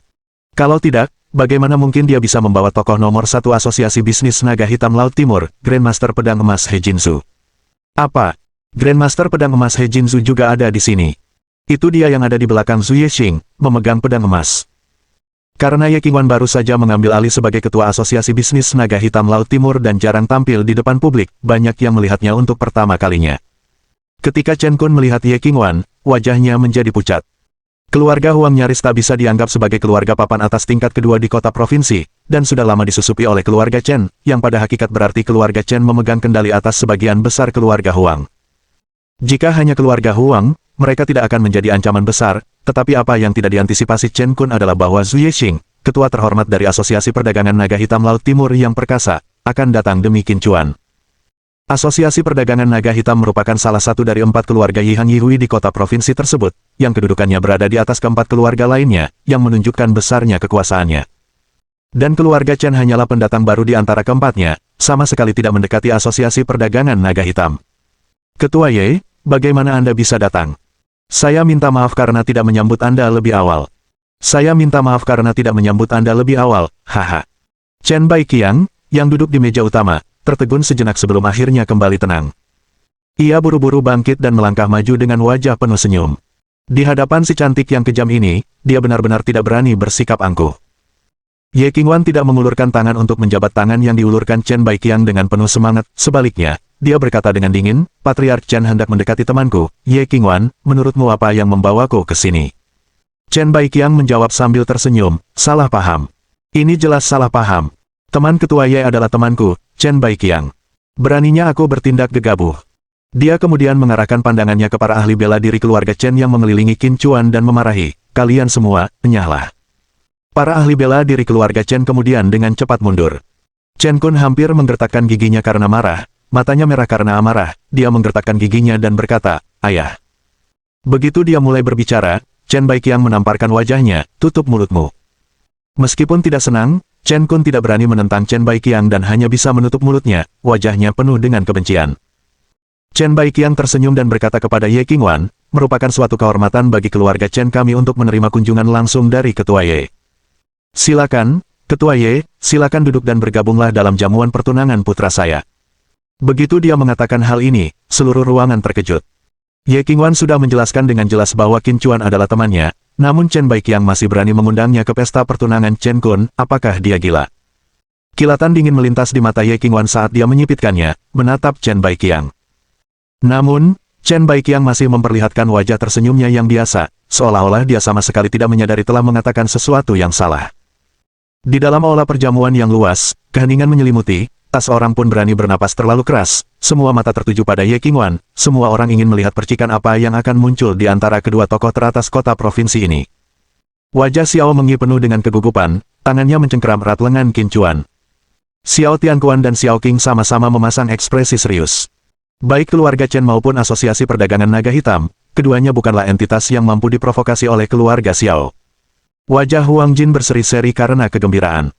Kalau tidak, bagaimana mungkin dia bisa membawa tokoh nomor 1 Asosiasi Bisnis Naga Hitam Laut Timur, Grandmaster Pedang Emas He Jinzu? Apa? Grandmaster Pedang Emas He Jinzu juga ada di sini. Itu dia yang ada di belakang Zhu Yexing, memegang pedang emas. Karena Ye Qingwan baru saja mengambil alih sebagai ketua Asosiasi Bisnis Naga Hitam Laut Timur dan jarang tampil di depan publik, banyak yang melihatnya untuk pertama kalinya. Ketika Chen Kun melihat Ye Qingwan, wajahnya menjadi pucat. Keluarga Huang nyaris tak bisa dianggap sebagai keluarga papan atas tingkat kedua di kota provinsi, dan sudah lama disusupi oleh keluarga Chen, yang pada hakikat berarti keluarga Chen memegang kendali atas sebagian besar keluarga Huang. Jika hanya keluarga Huang, mereka tidak akan menjadi ancaman besar, tetapi apa yang tidak diantisipasi Chen Kun adalah bahwa Zhu Yexing, ketua terhormat dari Asosiasi Perdagangan Naga Hitam Laut Timur yang perkasa, akan datang demi Qin Chuan. Asosiasi Perdagangan Naga Hitam merupakan salah satu dari 4 keluarga Yihang Yihui di kota provinsi tersebut, yang kedudukannya berada di atas keempat keluarga lainnya, yang menunjukkan besarnya kekuasaannya. Dan keluarga Chen hanyalah pendatang baru di antara keempatnya, sama sekali tidak mendekati Asosiasi Perdagangan Naga Hitam. Ketua Ye, bagaimana Anda bisa datang? Saya minta maaf karena tidak menyambut Anda lebih awal. Saya minta maaf karena tidak menyambut Anda lebih awal, haha. Chen Baiqiang, yang duduk di meja utama, tertegun sejenak sebelum akhirnya kembali tenang. Ia buru-buru bangkit dan melangkah maju dengan wajah penuh senyum. Di hadapan si cantik yang kejam ini, dia benar-benar tidak berani bersikap angkuh. Ye Qingwan tidak mengulurkan tangan untuk menjabat tangan yang diulurkan Chen Baiqiang dengan penuh semangat, sebaliknya, dia berkata dengan dingin, Patriark Chen hendak mendekati temanku, Ye Qingwan, menurutmu apa yang membawaku ke sini? Chen Baiqiang menjawab sambil tersenyum, salah paham. Ini jelas salah paham. Teman ketua Ye adalah temanku, Chen Baiqiang. Beraninya aku bertindak gegabah. Dia kemudian mengarahkan pandangannya ke para ahli bela diri keluarga Chen yang mengelilingi Qin Chuan dan memarahi, kalian semua, enyahlah. Para ahli bela diri keluarga Chen kemudian dengan cepat mundur. Chen Kun hampir menggertakkan giginya karena marah. Matanya merah karena amarah, dia menggertakkan giginya dan berkata, ayah. Begitu dia mulai berbicara, Chen Baiqiang menamparkan wajahnya, tutup mulutmu. Meskipun tidak senang, Chen Kun tidak berani menentang Chen Baiqiang dan hanya bisa menutup mulutnya, wajahnya penuh dengan kebencian. Chen Baiqiang tersenyum dan berkata kepada Ye Qingwan, merupakan suatu kehormatan bagi keluarga Chen kami untuk menerima kunjungan langsung dari Ketua Ye. Silakan, Ketua Ye, silakan duduk dan bergabunglah dalam jamuan pertunangan putra saya. Begitu dia mengatakan hal ini, seluruh ruangan terkejut. Ye Qingwan sudah menjelaskan dengan jelas bahwa Qin Chuan adalah temannya, namun Chen Baiqiang masih berani mengundangnya ke pesta pertunangan Chen Kun, apakah dia gila? Kilatan dingin melintas di mata Ye Qingwan saat dia menyipitkannya, menatap Chen Baiqiang. Namun, Chen Baiqiang masih memperlihatkan wajah tersenyumnya yang biasa, seolah-olah dia sama sekali tidak menyadari telah mengatakan sesuatu yang salah. Di dalam aula perjamuan yang luas, keheningan menyelimuti. Tak seorang pun berani bernapas terlalu keras, semua mata tertuju pada Ye Qingwan, semua orang ingin melihat percikan apa yang akan muncul di antara kedua tokoh teratas kota provinsi ini. Wajah Xiao Mengyi penuh dengan kegugupan, tangannya mencengkeram erat lengan Qin Chuan. Xiao Tianquan dan Xiao Qing sama-sama memasang ekspresi serius. Baik keluarga Chen maupun Asosiasi Perdagangan Naga Hitam, keduanya bukanlah entitas yang mampu diprovokasi oleh keluarga Xiao. Wajah Huang Jin berseri-seri karena kegembiraan.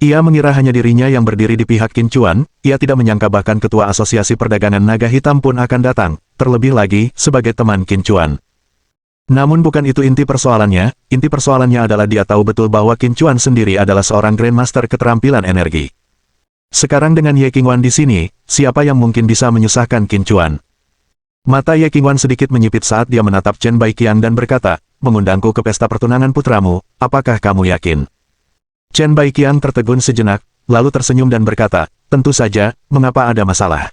Ia mengira hanya dirinya yang berdiri di pihak Qin Chuan, ia tidak menyangka bahkan ketua Asosiasi Perdagangan Naga Hitam pun akan datang, terlebih lagi, sebagai teman Qin Chuan. Namun bukan itu inti persoalannya adalah dia tahu betul bahwa Qin Chuan sendiri adalah seorang Grandmaster keterampilan energi. Sekarang dengan Ye Qingwan di sini, siapa yang mungkin bisa menyusahkan Qin Chuan? Mata Ye Qingwan sedikit menyipit saat dia menatap Chen Baiqiang dan berkata, mengundangku ke pesta pertunangan putramu, apakah kamu yakin? Chen Baiqiang tertegun sejenak, lalu tersenyum dan berkata, tentu saja, mengapa ada masalah?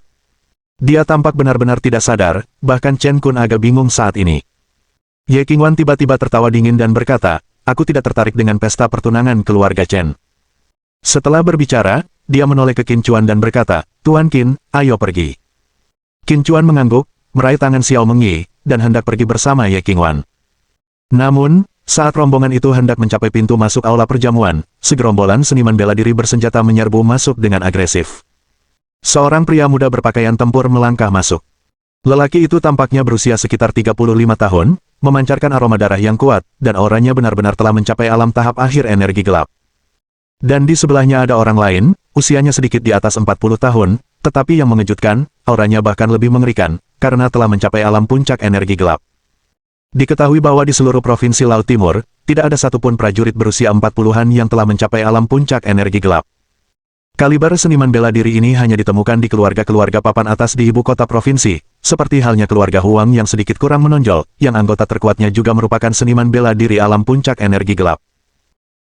Dia tampak benar-benar tidak sadar, bahkan Chen Kun agak bingung saat ini. Ye Qingwan tiba-tiba tertawa dingin dan berkata, aku tidak tertarik dengan pesta pertunangan keluarga Chen. Setelah berbicara, dia menoleh ke Qin Chuan dan berkata, Tuan Qin, ayo pergi. Qin Chuan mengangguk, meraih tangan Xiao Mengyi, dan hendak pergi bersama Ye Qingwan. Namun, saat rombongan itu hendak mencapai pintu masuk aula perjamuan, segerombolan seniman bela diri bersenjata menyerbu masuk dengan agresif. Seorang pria muda berpakaian tempur melangkah masuk. Lelaki itu tampaknya berusia sekitar 35 tahun, memancarkan aroma darah yang kuat, dan auranya benar-benar telah mencapai alam tahap akhir energi gelap. Dan di sebelahnya ada orang lain, usianya sedikit di atas 40 tahun, tetapi yang mengejutkan, auranya bahkan lebih mengerikan, karena telah mencapai alam puncak energi gelap. Diketahui bahwa di seluruh provinsi Laut Timur, tidak ada satupun prajurit berusia 40-an yang telah mencapai alam puncak energi gelap. Kaliber seniman bela diri ini hanya ditemukan di keluarga-keluarga papan atas di ibu kota provinsi, seperti halnya keluarga Huang yang sedikit kurang menonjol, yang anggota terkuatnya juga merupakan seniman bela diri alam puncak energi gelap.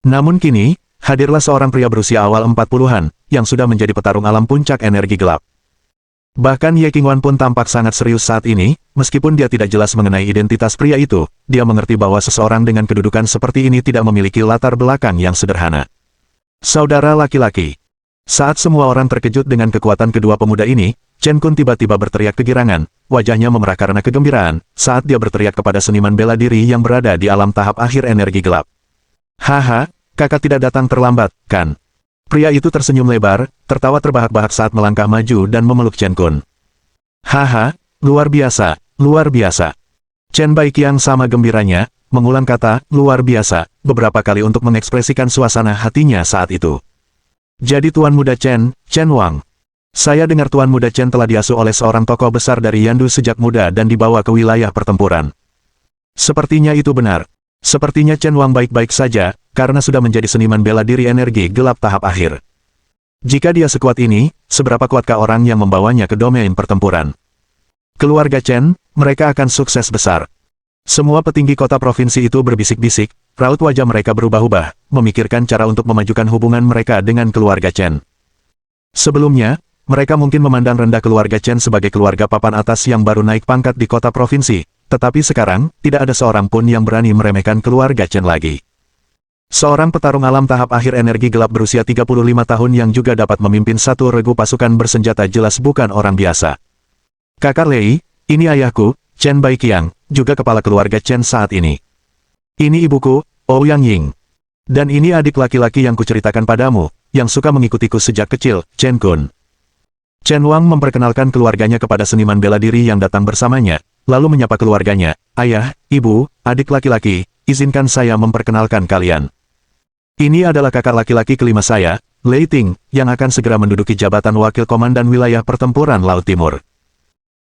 Namun kini, hadirlah seorang pria berusia awal 40-an, yang sudah menjadi petarung alam puncak energi gelap. Bahkan Ye Qingwan pun tampak sangat serius saat ini, meskipun dia tidak jelas mengenai identitas pria itu, dia mengerti bahwa seseorang dengan kedudukan seperti ini tidak memiliki latar belakang yang sederhana. Saudara laki-laki. Saat semua orang terkejut dengan kekuatan kedua pemuda ini, Chen Kun tiba-tiba berteriak kegirangan, wajahnya memerah karena kegembiraan, saat dia berteriak kepada seniman bela diri yang berada di alam tahap akhir energi gelap. Haha, kakak tidak datang terlambat, kan? Pria itu tersenyum lebar, tertawa terbahak-bahak saat melangkah maju dan memeluk Chen Kun. Haha, luar biasa, luar biasa. Chen Baiqiang sama gembiranya, mengulang kata, luar biasa, beberapa kali untuk mengekspresikan suasana hatinya saat itu. Jadi Tuan Muda Chen, Chen Wang. Saya dengar Tuan Muda Chen telah diasuh oleh seorang tokoh besar dari Yandu sejak muda dan dibawa ke wilayah pertempuran. Sepertinya itu benar. Sepertinya Chen Wang baik-baik saja, karena sudah menjadi seniman bela diri energi gelap tahap akhir. Jika dia sekuat ini, seberapa kuatkah orang yang membawanya ke domain pertempuran? Keluarga Chen, mereka akan sukses besar. Semua petinggi kota provinsi itu berbisik-bisik, raut wajah mereka berubah-ubah, memikirkan cara untuk memajukan hubungan mereka dengan keluarga Chen. Sebelumnya, mereka mungkin memandang rendah keluarga Chen sebagai keluarga papan atas yang baru naik pangkat di kota provinsi, tetapi sekarang, tidak ada seorang pun yang berani meremehkan keluarga Chen lagi. Seorang petarung alam tahap akhir energi gelap berusia 35 tahun yang juga dapat memimpin satu regu pasukan bersenjata jelas bukan orang biasa. Kakak Lei, ini ayahku, Chen Baiqiang, juga kepala keluarga Chen saat ini. Ini ibuku, Ouyang Ying. Dan ini adik laki-laki yang kuceritakan padamu, yang suka mengikutiku sejak kecil, Chen Kun. Chen Wang memperkenalkan keluarganya kepada seniman bela diri yang datang bersamanya, lalu menyapa keluarganya, ayah, ibu, adik laki-laki, izinkan saya memperkenalkan kalian. Ini adalah kakak laki-laki kelima saya, Lei Ting, yang akan segera menduduki jabatan Wakil Komandan Wilayah Pertempuran Laut Timur.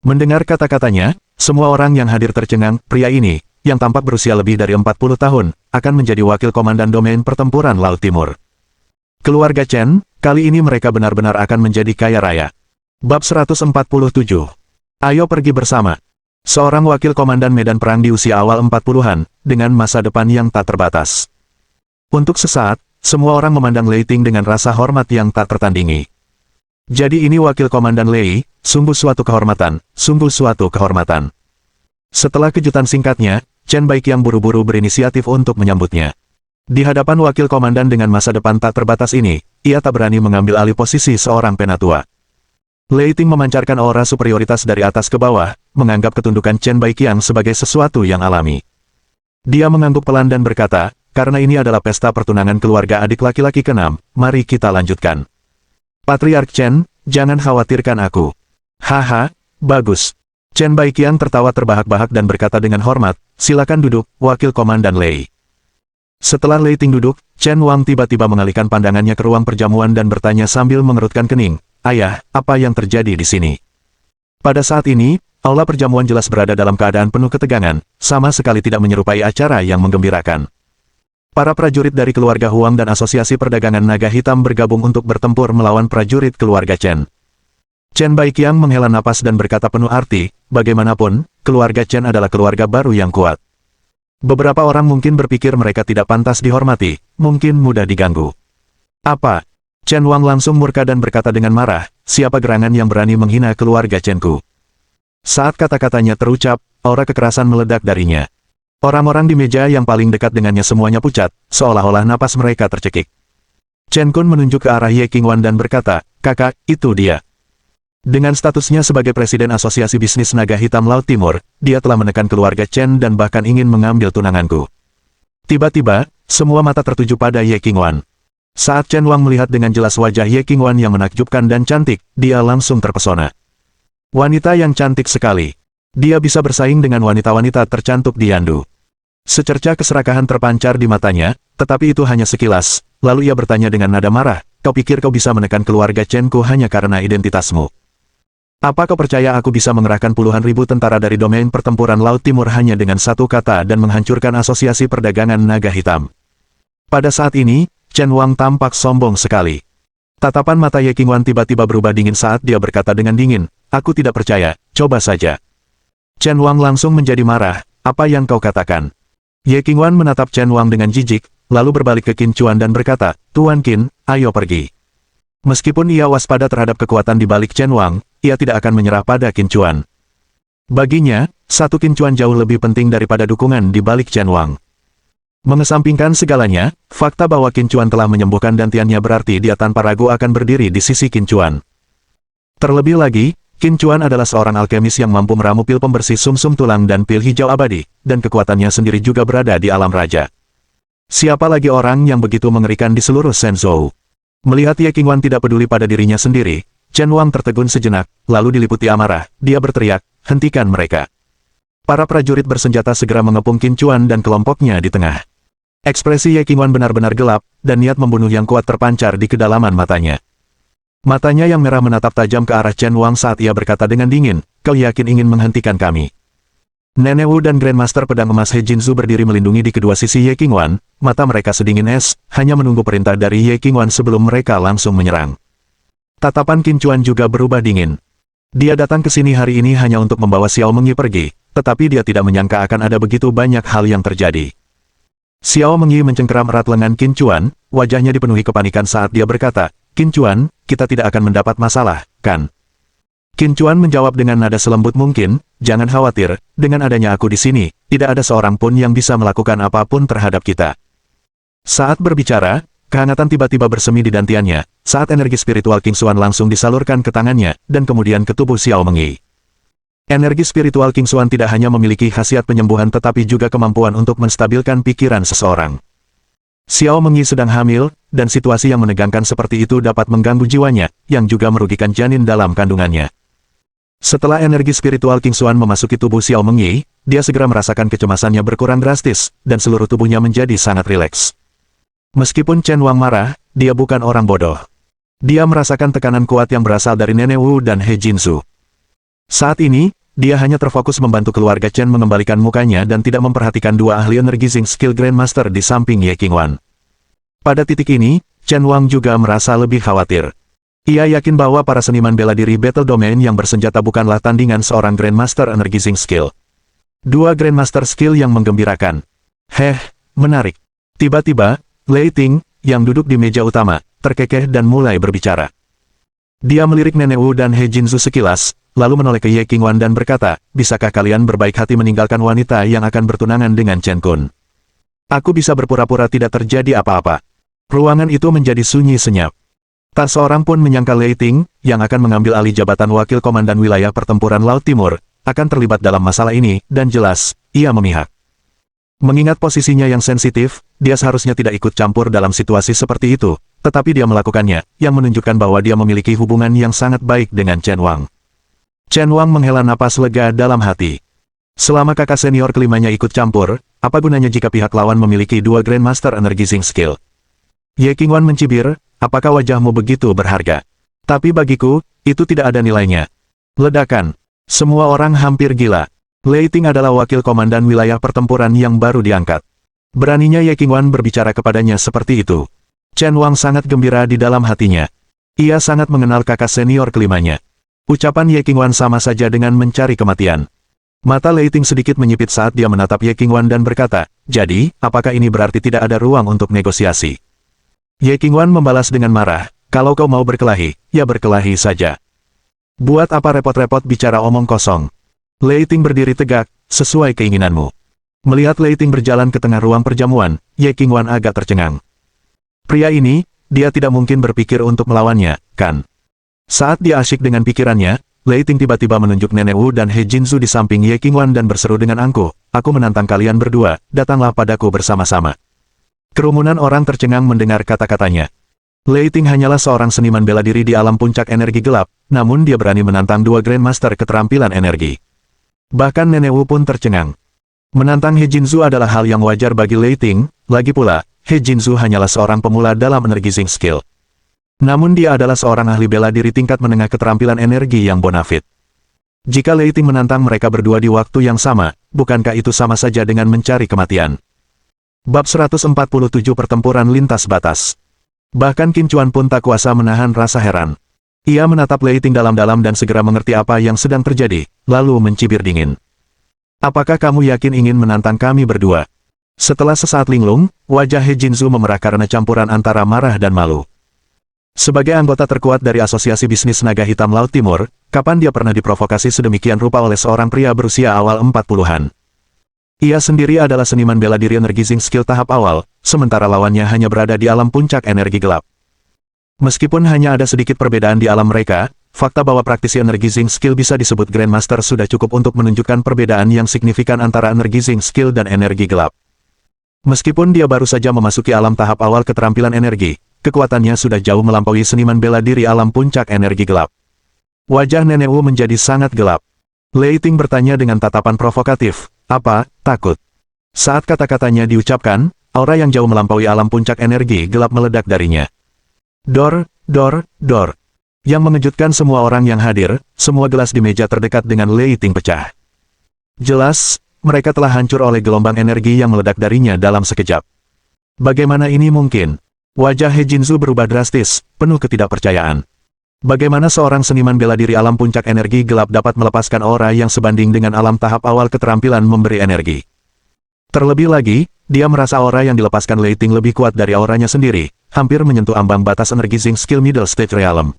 Mendengar kata-katanya, semua orang yang hadir tercengang, pria ini, yang tampak berusia lebih dari 40 tahun, akan menjadi Wakil Komandan Domain Pertempuran Laut Timur. Keluarga Chen, kali ini mereka benar-benar akan menjadi kaya raya. Bab 147. Ayo pergi bersama. Seorang wakil komandan medan perang di usia awal 40-an, dengan masa depan yang tak terbatas. Untuk sesaat, semua orang memandang Lei Ting dengan rasa hormat yang tak tertandingi. Jadi ini wakil komandan Lei, sungguh suatu kehormatan, sungguh suatu kehormatan. Setelah kejutan singkatnya, Chen Baiqiang buru-buru berinisiatif untuk menyambutnya. Di hadapan wakil komandan dengan masa depan tak terbatas ini, ia tak berani mengambil alih posisi seorang penatua. Lei Ting memancarkan aura superioritas dari atas ke bawah, menganggap ketundukan Chen Baiqiang sebagai sesuatu yang alami. Dia mengangguk pelan dan berkata, karena ini adalah pesta pertunangan keluarga adik laki-laki ke-6, mari kita lanjutkan. Patriark Chen, jangan khawatirkan aku. Haha, bagus. Chen Baiqiang tertawa terbahak-bahak dan berkata dengan hormat, silakan duduk, wakil komandan Lei. Setelah Lei Ting duduk, Chen Wang tiba-tiba mengalihkan pandangannya ke ruang perjamuan dan bertanya sambil mengerutkan kening, ayah, apa yang terjadi di sini? Pada saat ini, aula perjamuan jelas berada dalam keadaan penuh ketegangan, sama sekali tidak menyerupai acara yang menggembirakan. Para prajurit dari keluarga Huang dan Asosiasi Perdagangan Naga Hitam bergabung untuk bertempur melawan prajurit keluarga Chen. Chen Baiqiang menghela napas dan berkata penuh arti, bagaimanapun, keluarga Chen adalah keluarga baru yang kuat. Beberapa orang mungkin berpikir mereka tidak pantas dihormati, mungkin mudah diganggu. Apa? Chen Wang langsung murka dan berkata dengan marah, siapa gerangan yang berani menghina keluarga Chen-ku? Saat kata-katanya terucap, aura kekerasan meledak darinya. Orang-orang di meja yang paling dekat dengannya semuanya pucat, seolah-olah napas mereka tercekik. Chen Kun menunjuk ke arah Ye Qingwan dan berkata, "Kakak, itu dia." Dengan statusnya sebagai Presiden Asosiasi Bisnis Naga Hitam Laut Timur, dia telah menekan keluarga Chen dan bahkan ingin mengambil tunanganku. Tiba-tiba, semua mata tertuju pada Ye Qingwan. Saat Chen Wang melihat dengan jelas wajah Ye Qingwan yang menakjubkan dan cantik, dia langsung terpesona. Wanita yang cantik sekali. Dia bisa bersaing dengan wanita-wanita tercantik di Yandu. Secerca keserakahan terpancar di matanya, tetapi itu hanya sekilas, lalu ia bertanya dengan nada marah, "Kau pikir kau bisa menekan keluarga Chen-ku hanya karena identitasmu? Apa kau percaya aku bisa mengerahkan puluhan ribu tentara dari domain pertempuran Laut Timur hanya dengan satu kata dan menghancurkan asosiasi perdagangan naga hitam?" Pada saat ini, Chen Wang tampak sombong sekali. Tatapan mata Ye Qingwan tiba-tiba berubah dingin saat dia berkata dengan dingin, "Aku tidak percaya, coba saja." Chen Wang langsung menjadi marah, "Apa yang kau katakan?" Ye Qingwan menatap Chen Wang dengan jijik, lalu berbalik ke Qin Chuan dan berkata, "Tuan Qin, ayo pergi." Meskipun ia waspada terhadap kekuatan di balik Chen Wang, ia tidak akan menyerah pada Qin Chuan. Baginya, satu Qin Chuan jauh lebih penting daripada dukungan di balik Chen Wang. Mengesampingkan segalanya, fakta bahwa Qin Chuan telah menyembuhkan dantiannya berarti dia tanpa ragu akan berdiri di sisi Qin Chuan. Terlebih lagi, Qin Chuan adalah seorang alkemis yang mampu meramu pil pembersih sumsum tulang dan pil hijau abadi, dan kekuatannya sendiri juga berada di alam raja. Siapa lagi orang yang begitu mengerikan di seluruh Shenzhou? Melihat Ye Qingwan tidak peduli pada dirinya sendiri, Chen Wang tertegun sejenak, lalu diliputi amarah, dia berteriak, "Hentikan mereka!" Para prajurit bersenjata segera mengepung Qin Chuan dan kelompoknya di tengah. Ekspresi Ye Qingwan benar-benar gelap, dan niat membunuh yang kuat terpancar di kedalaman matanya. Matanya yang merah menatap tajam ke arah Chen Wang saat ia berkata dengan dingin, "Kau yakin ingin menghentikan kami?" Nenek Wu dan Grandmaster Pedang Emas He Jinzu berdiri melindungi di kedua sisi Ye Qingwan, mata mereka sedingin es, hanya menunggu perintah dari Ye Qingwan sebelum mereka langsung menyerang. Tatapan Qin Chuan juga berubah dingin. Dia datang ke sini hari ini hanya untuk membawa Xiao Mengyi pergi, tetapi dia tidak menyangka akan ada begitu banyak hal yang terjadi. Xiao Mengyi mencengkeram erat lengan Qin Chuan, wajahnya dipenuhi kepanikan saat dia berkata, "Qin Chuan, kita tidak akan mendapat masalah, kan?" Qin Chuan menjawab dengan nada selembut mungkin, "Jangan khawatir, dengan adanya aku di sini, tidak ada seorang pun yang bisa melakukan apapun terhadap kita." Saat berbicara, kehangatan tiba-tiba bersemi di dantiannya, saat energi spiritual King Xuan langsung disalurkan ke tangannya, dan kemudian ke tubuh Xiao Mengyi. Energi spiritual King Xuan tidak hanya memiliki khasiat penyembuhan tetapi juga kemampuan untuk menstabilkan pikiran seseorang. Xiao Mengyi sedang hamil, dan situasi yang menegangkan seperti itu dapat mengganggu jiwanya, yang juga merugikan janin dalam kandungannya. Setelah energi spiritual King Xuan memasuki tubuh Xiao Mengyi, dia segera merasakan kecemasannya berkurang drastis, dan seluruh tubuhnya menjadi sangat rileks. Meskipun Chen Wang marah, dia bukan orang bodoh. Dia merasakan tekanan kuat yang berasal dari Nenek Wu dan He Jinzu. Saat ini, dia hanya terfokus membantu keluarga Chen mengembalikan mukanya dan tidak memperhatikan dua ahli energi Zinc Skill Grandmaster di samping Ye Qingwan. Pada titik ini, Chen Wang juga merasa lebih khawatir. Ia yakin bahwa para seniman bela diri Battle Domain yang bersenjata bukanlah tandingan seorang Grandmaster energi Zinc Skill. Dua Grandmaster Skill yang menggembirakan. Menarik. Tiba-tiba, Lei Ting, yang duduk di meja utama, terkekeh dan mulai berbicara. Dia melirik Nenek Wu dan He Jinzu sekilas, lalu menoleh ke Ye Qingwan dan berkata, "Bisakah kalian berbaik hati meninggalkan wanita yang akan bertunangan dengan Chen Kun? Aku bisa berpura-pura tidak terjadi apa-apa." Ruangan itu menjadi sunyi senyap. Tak seorang pun menyangka Lei Ting, yang akan mengambil alih jabatan Wakil Komandan Wilayah Pertempuran Laut Timur, akan terlibat dalam masalah ini, dan jelas, ia memihak. Mengingat posisinya yang sensitif, dia seharusnya tidak ikut campur dalam situasi seperti itu, tetapi dia melakukannya, yang menunjukkan bahwa dia memiliki hubungan yang sangat baik dengan Chen Wang. Chen Wang menghela napas lega dalam hati. Selama kakak senior kelimanya ikut campur, apa gunanya jika pihak lawan memiliki dua Grandmaster energi Zinc Skill? Ye Qingwan mencibir, "Apakah wajahmu begitu berharga? Tapi bagiku, itu tidak ada nilainya." Ledakan. Semua orang hampir gila. Lei Ting adalah wakil komandan wilayah pertempuran yang baru diangkat. Beraninya Ye Qingwan berbicara kepadanya seperti itu. Chen Wang sangat gembira di dalam hatinya. Ia sangat mengenal kakak senior kelimanya. Ucapan Ye Qingwan sama saja dengan mencari kematian. Mata Lei Ting sedikit menyipit saat dia menatap Ye Qingwan dan berkata, "Jadi, apakah ini berarti tidak ada ruang untuk negosiasi?" Ye Qingwan membalas dengan marah, "Kalau kau mau berkelahi, ya berkelahi saja. Buat apa repot-repot bicara omong kosong?" Lei Ting berdiri tegak, "Sesuai keinginanmu." Melihat Lei Ting berjalan ke tengah ruang perjamuan, Ye Qingwan agak tercengang. Pria ini, dia tidak mungkin berpikir untuk melawannya, kan? Saat dia asyik dengan pikirannya, Lei Ting tiba-tiba menunjuk Nenek Wu dan He Jinzu di samping Ye Qingwan dan berseru dengan angkuh, "Aku menantang kalian berdua, datanglah padaku bersama-sama." Kerumunan orang tercengang mendengar kata-katanya. Lei Ting hanyalah seorang seniman bela diri di alam puncak energi gelap, namun dia berani menantang dua Grandmaster keterampilan energi. Bahkan Nenek Wu pun tercengang. Menantang He Jinzu adalah hal yang wajar bagi Lei Ting, lagi pula, He Jinzu hanyalah seorang pemula dalam energizing skill. Namun dia adalah seorang ahli bela diri tingkat menengah keterampilan energi yang bonafit. Jika Lei Ting menantang mereka berdua di waktu yang sama, bukankah itu sama saja dengan mencari kematian? Bab 147 Pertempuran Lintas Batas. Bahkan Qin Chuan pun tak kuasa menahan rasa heran. Ia menatap Lei Ting dalam-dalam dan segera mengerti apa yang sedang terjadi, lalu mencibir dingin. "Apakah kamu yakin ingin menantang kami berdua?" Setelah sesaat linglung, wajah He Jinzu memerah karena campuran antara marah dan malu. Sebagai anggota terkuat dari Asosiasi Bisnis Naga Hitam Laut Timur, kapan dia pernah diprovokasi sedemikian rupa oleh seorang pria berusia awal 40-an? Ia sendiri adalah seniman bela diri energizing skill tahap awal, sementara lawannya hanya berada di alam puncak energi gelap. Meskipun hanya ada sedikit perbedaan di alam mereka, fakta bahwa praktisi energizing skill bisa disebut Grandmaster sudah cukup untuk menunjukkan perbedaan yang signifikan antara energizing skill dan energi gelap. Meskipun dia baru saja memasuki alam tahap awal keterampilan energi, kekuatannya sudah jauh melampaui seniman bela diri alam puncak energi gelap. Wajah Nenek Wu menjadi sangat gelap. Lei Ting bertanya dengan tatapan provokatif, "Apa, takut?" Saat kata-katanya diucapkan, aura yang jauh melampaui alam puncak energi gelap meledak darinya. Dor, dor, dor. Yang mengejutkan semua orang yang hadir, semua gelas di meja terdekat dengan Lei Ting pecah. Jelas, mereka telah hancur oleh gelombang energi yang meledak darinya dalam sekejap. Bagaimana ini mungkin? Wajah He Jinzu berubah drastis, penuh ketidakpercayaan. Bagaimana seorang seniman bela diri alam puncak energi gelap dapat melepaskan aura yang sebanding dengan alam tahap awal keterampilan memberi energi? Terlebih lagi, dia merasa aura yang dilepaskan Lei Ting lebih kuat dari auranya sendiri, hampir menyentuh ambang batas energizing skill middle stage realm.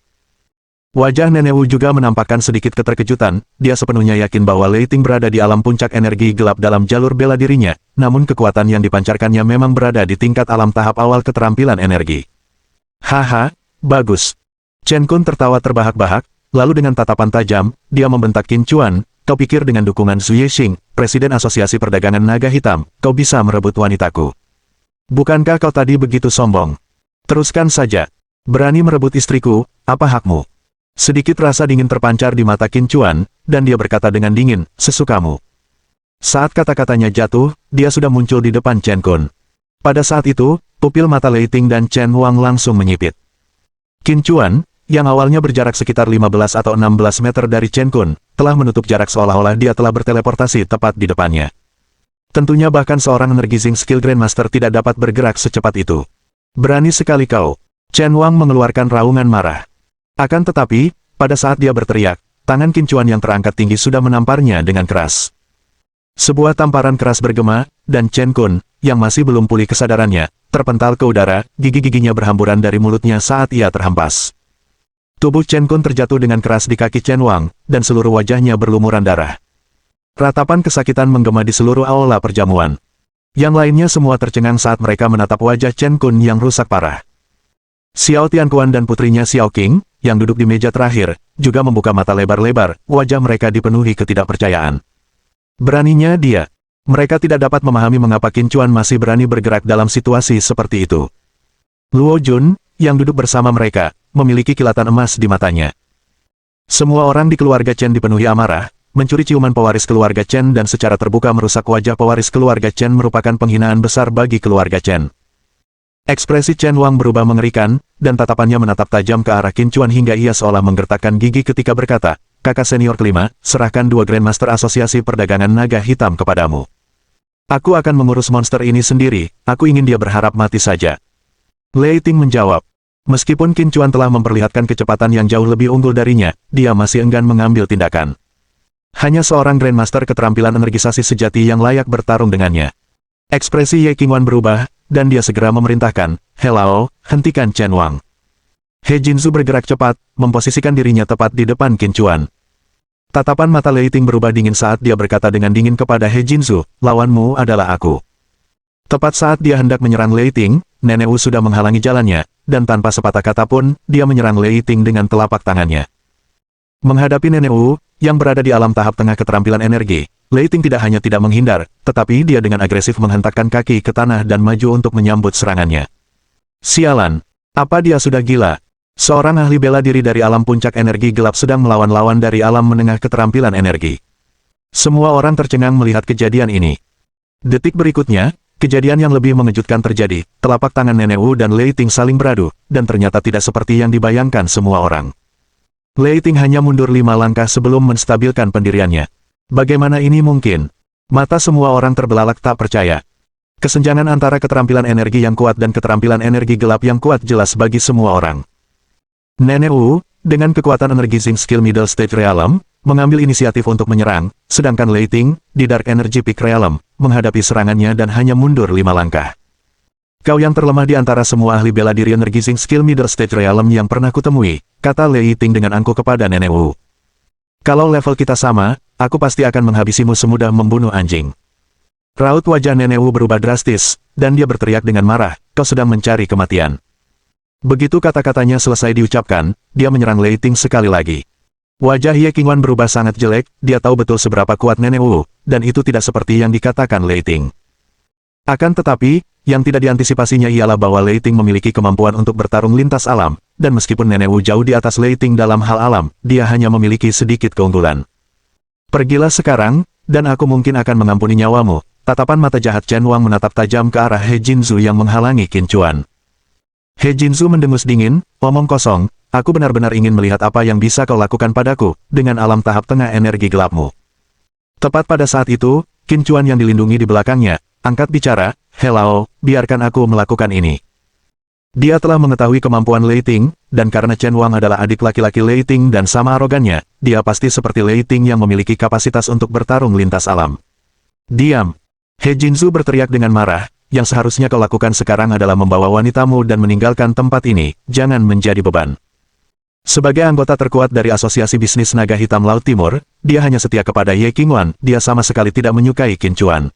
Wajah Nenek Wu juga menampakkan sedikit keterkejutan, dia sepenuhnya yakin bahwa Lei Ting berada di alam puncak energi gelap dalam jalur bela dirinya, namun kekuatan yang dipancarkannya memang berada di tingkat alam tahap awal keterampilan energi. "Haha, bagus." Chen Kun tertawa terbahak-bahak, lalu dengan tatapan tajam, dia membentak Qin Chuan, "Kau pikir dengan dukungan Xu Yexing, Presiden Asosiasi Perdagangan Naga Hitam, kau bisa merebut wanitaku? Bukankah kau tadi begitu sombong? Teruskan saja. Berani merebut istriku, apa hakmu?" Sedikit rasa dingin terpancar di mata Qin Chuan, dan dia berkata dengan dingin, "Sesukamu." Saat kata-katanya jatuh, dia sudah muncul di depan Chen Kun. Pada saat itu, pupil mata Lei Ting dan Chen Wang langsung menyipit. Qin Chuan, yang awalnya berjarak sekitar 15 atau 16 meter dari Chen Kun, telah menutup jarak seolah-olah dia telah berteleportasi tepat di depannya. Tentunya bahkan seorang energizing skill Grandmaster tidak dapat bergerak secepat itu. "Berani sekali kau." Chen Wang mengeluarkan raungan marah. Akan tetapi, pada saat dia berteriak, tangan Qin Chuan yang terangkat tinggi sudah menamparnya dengan keras. Sebuah tamparan keras bergema, dan Chen Kun, yang masih belum pulih kesadarannya, terpental ke udara, gigi-giginya berhamburan dari mulutnya saat ia terhempas. Tubuh Chen Kun terjatuh dengan keras di kaki Chen Wang, dan seluruh wajahnya berlumuran darah. Ratapan kesakitan menggema di seluruh aula perjamuan. Yang lainnya semua tercengang saat mereka menatap wajah Chen Kun yang rusak parah. Xiao Tianquan dan putrinya Xiao Qing, yang duduk di meja terakhir, juga membuka mata lebar-lebar, wajah mereka dipenuhi ketidakpercayaan. Beraninya dia. Mereka tidak dapat memahami mengapa Qin Chuan masih berani bergerak dalam situasi seperti itu. Luo Jun, yang duduk bersama mereka, memiliki kilatan emas di matanya. Semua orang di keluarga Chen dipenuhi amarah, mencuri ciuman pewaris keluarga Chen dan secara terbuka merusak wajah pewaris keluarga Chen merupakan penghinaan besar bagi keluarga Chen. Ekspresi Chen Wang berubah mengerikan, dan tatapannya menatap tajam ke arah Qin Chuan hingga ia seolah menggertakkan gigi ketika berkata, "Kakak senior kelima, serahkan dua Grandmaster Asosiasi Perdagangan Naga Hitam kepadamu. Aku akan mengurus monster ini sendiri, aku ingin dia berharap mati saja." Lei Ting menjawab. Meskipun Qin Chuan telah memperlihatkan kecepatan yang jauh lebih unggul darinya, dia masih enggan mengambil tindakan. Hanya seorang Grandmaster keterampilan energisasi sejati yang layak bertarung dengannya. Ekspresi Ye Qingwan berubah, dan dia segera memerintahkan, "Helao, hentikan Chen Wang." He Jinzu bergerak cepat, memposisikan dirinya tepat di depan Qin Chuan. Tatapan mata Lei Ting berubah dingin saat dia berkata dengan dingin kepada He Jinzu, lawanmu adalah aku. Tepat saat dia hendak menyerang Lei Ting, Nenek Wu sudah menghalangi jalannya, dan tanpa sepatah kata pun, dia menyerang Lei Ting dengan telapak tangannya. Menghadapi Nenek Wu, yang berada di alam tahap tengah keterampilan energi, Lei Ting tidak hanya tidak menghindar, tetapi dia dengan agresif menghentakkan kaki ke tanah dan maju untuk menyambut serangannya. Sialan! Apa dia sudah gila? Seorang ahli bela diri dari alam puncak energi gelap sedang melawan lawan dari alam menengah keterampilan energi. Semua orang tercengang melihat kejadian ini. Detik berikutnya, kejadian yang lebih mengejutkan terjadi. Telapak tangan Nenek Wu dan Lei Ting saling beradu, dan ternyata tidak seperti yang dibayangkan semua orang. Lei Ting hanya mundur 5 langkah sebelum menstabilkan pendiriannya. Bagaimana ini mungkin? Mata semua orang terbelalak tak percaya. Kesenjangan antara keterampilan energi yang kuat dan keterampilan energi gelap yang kuat jelas bagi semua orang. Nenek Wu, dengan kekuatan energi Zinc Skill Middle Stage Realm, mengambil inisiatif untuk menyerang, sedangkan Lei Ting, di Dark Energy Peak Realm, menghadapi serangannya dan hanya mundur 5 langkah. Kau yang terlemah di antara semua ahli bela diri energi Zinc Skill Middle Stage Realm yang pernah kutemui, kata Lei Ting dengan angkuh kepada Nenek Wu. Kalau level kita sama, aku pasti akan menghabisimu semudah membunuh anjing. Raut wajah Nenek Wu berubah drastis, dan dia berteriak dengan marah, kau sedang mencari kematian. Begitu kata-katanya selesai diucapkan, dia menyerang Lei Ting sekali lagi. Wajah Ye Qingwan berubah sangat jelek, dia tahu betul seberapa kuat Nenek Wu, dan itu tidak seperti yang dikatakan Lei Ting. Akan tetapi, yang tidak diantisipasinya ialah bahwa Lei Ting memiliki kemampuan untuk bertarung lintas alam, dan meskipun Nenek Wu jauh di atas Lei Ting dalam hal alam, dia hanya memiliki sedikit keunggulan. Pergilah sekarang, dan aku mungkin akan mengampuni nyawamu. Tatapan mata jahat Chen Wang menatap tajam ke arah He Jinzu yang menghalangi Qin Chuan. He Jinzu mendengus dingin, omong kosong, aku benar-benar ingin melihat apa yang bisa kau lakukan padaku, dengan alam tahap tengah energi gelapmu. Tepat pada saat itu, Qin Chuan yang dilindungi di belakangnya, angkat bicara, Hello, biarkan aku melakukan ini. Dia telah mengetahui kemampuan Lei Ting, dan karena Chen Wang adalah adik laki-laki Lei Ting dan sama arogannya, dia pasti seperti Lei Ting yang memiliki kapasitas untuk bertarung lintas alam. Diam! He Jinzu berteriak dengan marah, yang seharusnya kau lakukan sekarang adalah membawa wanitamu dan meninggalkan tempat ini, jangan menjadi beban. Sebagai anggota terkuat dari Asosiasi Bisnis Naga Hitam Laut Timur, dia hanya setia kepada Ye Qingwan, dia sama sekali tidak menyukai Qin Chuan.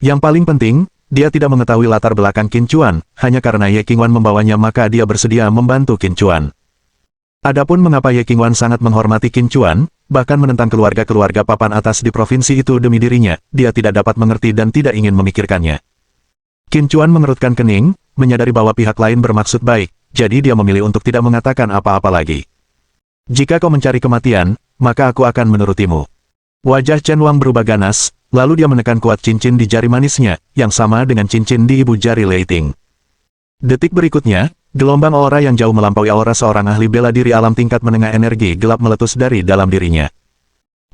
Yang paling penting, dia tidak mengetahui latar belakang Qin Chuan, hanya karena Ye Qingwan membawanya maka dia bersedia membantu Qin Chuan. Adapun mengapa Ye Qingwan sangat menghormati Qin Chuan, bahkan menentang keluarga-keluarga papan atas di provinsi itu demi dirinya, dia tidak dapat mengerti dan tidak ingin memikirkannya. Qin Chuan mengerutkan kening, menyadari bahwa pihak lain bermaksud baik, jadi dia memilih untuk tidak mengatakan apa-apa lagi. Jika kau mencari kematian, maka aku akan menurutimu. Wajah Chen Wang berubah ganas, lalu dia menekan kuat cincin di jari manisnya, yang sama dengan cincin di ibu jari Lei Ting. Detik berikutnya, gelombang aura yang jauh melampaui aura seorang ahli bela diri alam tingkat menengah energi gelap meletus dari dalam dirinya.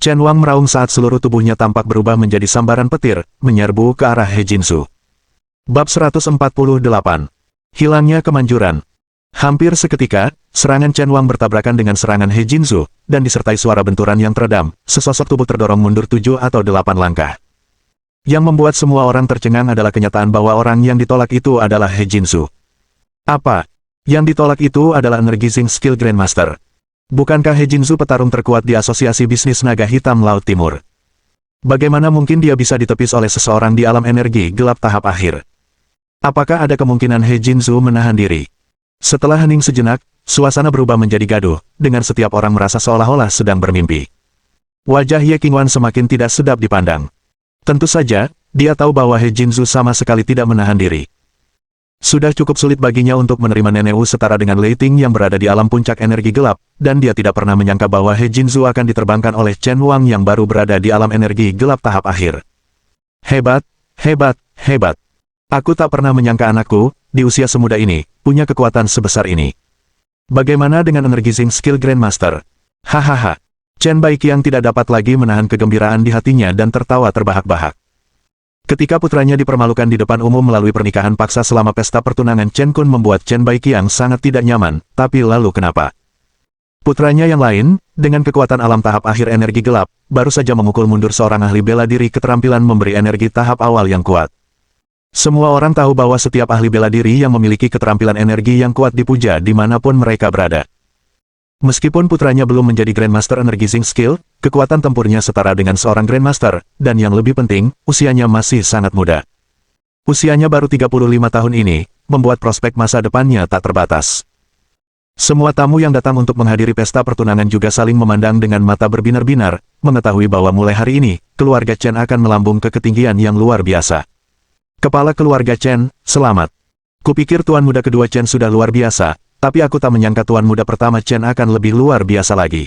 Chen Wang meraung saat seluruh tubuhnya tampak berubah menjadi sambaran petir, menyerbu ke arah He Jinzu. Bab 148. Hilangnya kemanjuran. Hampir seketika, serangan Chen Wang bertabrakan dengan serangan He Jinzu, dan disertai suara benturan yang teredam, sesosok tubuh terdorong mundur 7 atau 8 langkah. Yang membuat semua orang tercengang adalah kenyataan bahwa orang yang ditolak itu adalah He Jinzu. Apa? Yang ditolak itu adalah energi Zinc Skill Grandmaster. Bukankah He Jinzu petarung terkuat di Asosiasi Bisnis Naga Hitam Laut Timur? Bagaimana mungkin dia bisa ditepis oleh seseorang di alam energi gelap tahap akhir? Apakah ada kemungkinan He Jinzu menahan diri? Setelah hening sejenak, suasana berubah menjadi gaduh, dengan setiap orang merasa seolah-olah sedang bermimpi. Wajah Ye Qingwan semakin tidak sedap dipandang. Tentu saja, dia tahu bahwa He Jinzu sama sekali tidak menahan diri. Sudah cukup sulit baginya untuk menerima Nenek Wu setara dengan Lei Ting yang berada di alam puncak energi gelap, dan dia tidak pernah menyangka bahwa He Jinzu akan diterbangkan oleh Chen Wang yang baru berada di alam energi gelap tahap akhir. Hebat, hebat, hebat. Aku tak pernah menyangka anakku, di usia semuda ini, punya kekuatan sebesar ini. Bagaimana dengan energi Zinc Skill Grandmaster? Hahaha. Chen Baiqiang tidak dapat lagi menahan kegembiraan di hatinya dan tertawa terbahak-bahak. Ketika putranya dipermalukan di depan umum melalui pernikahan paksa selama pesta pertunangan Chen Kun membuat Chen Baiqiang sangat tidak nyaman, tapi lalu kenapa? Putranya yang lain, dengan kekuatan alam tahap akhir energi gelap, baru saja memukul mundur seorang ahli bela diri keterampilan memberi energi tahap awal yang kuat. Semua orang tahu bahwa setiap ahli bela diri yang memiliki keterampilan energi yang kuat dipuja dimanapun mereka berada. Meskipun putranya belum menjadi Grandmaster Energizing Skill, kekuatan tempurnya setara dengan seorang Grandmaster, dan yang lebih penting, usianya masih sangat muda. Usianya baru 35 tahun ini, membuat prospek masa depannya tak terbatas. Semua tamu yang datang untuk menghadiri pesta pertunangan juga saling memandang dengan mata berbinar-binar, mengetahui bahwa mulai hari ini, keluarga Chen akan melambung ke ketinggian yang luar biasa. Kepala keluarga Chen, selamat. Kupikir tuan muda kedua Chen sudah luar biasa, tapi aku tak menyangka tuan muda pertama Chen akan lebih luar biasa lagi.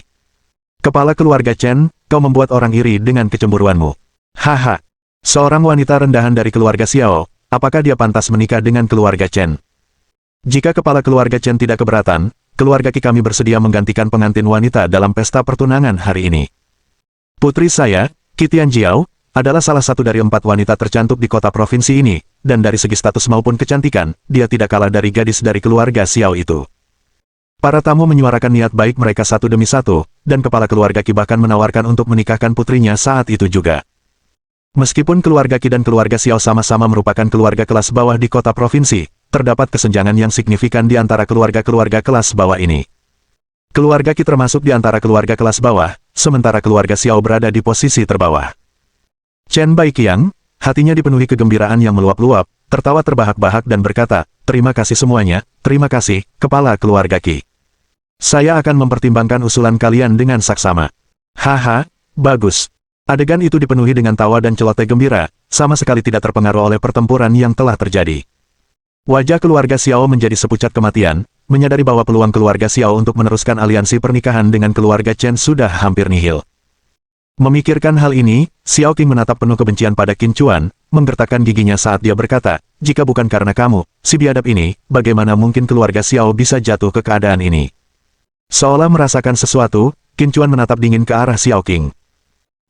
Kepala keluarga Chen, kau membuat orang iri dengan kecemburuanmu. Haha. Seorang wanita rendahan dari keluarga Xiao, apakah dia pantas menikah dengan keluarga Chen? Jika kepala keluarga Chen tidak keberatan, keluarga Qi kami bersedia menggantikan pengantin wanita dalam pesta pertunangan hari ini. Putri saya, Qi Tianjiao, adalah salah satu dari 4 wanita tercantik di kota provinsi ini, dan dari segi status maupun kecantikan, dia tidak kalah dari gadis dari keluarga Xiao itu. Para tamu menyuarakan niat baik mereka satu demi satu, dan kepala keluarga Qi bahkan menawarkan untuk menikahkan putrinya saat itu juga. Meskipun keluarga Qi dan keluarga Xiao sama-sama merupakan keluarga kelas bawah di kota provinsi, terdapat kesenjangan yang signifikan di antara keluarga-keluarga kelas bawah ini. Keluarga Qi termasuk di antara keluarga kelas bawah, sementara keluarga Xiao berada di posisi terbawah. Chen Baiqiang, hatinya dipenuhi kegembiraan yang meluap-luap, tertawa terbahak-bahak dan berkata, terima kasih semuanya, terima kasih, kepala keluarga Qi. Saya akan mempertimbangkan usulan kalian dengan saksama. Haha, bagus. Adegan itu dipenuhi dengan tawa dan celoteh gembira, sama sekali tidak terpengaruh oleh pertempuran yang telah terjadi. Wajah keluarga Xiao menjadi sepucat kematian, menyadari bahwa peluang keluarga Xiao untuk meneruskan aliansi pernikahan dengan keluarga Chen sudah hampir nihil. Memikirkan hal ini, Xiao Qing menatap penuh kebencian pada Qin Chuan, menggertakkan giginya saat dia berkata, jika bukan karena kamu, si biadab ini, bagaimana mungkin keluarga Xiao bisa jatuh ke keadaan ini? Seolah merasakan sesuatu, Qin Chuan menatap dingin ke arah Xiao Qing.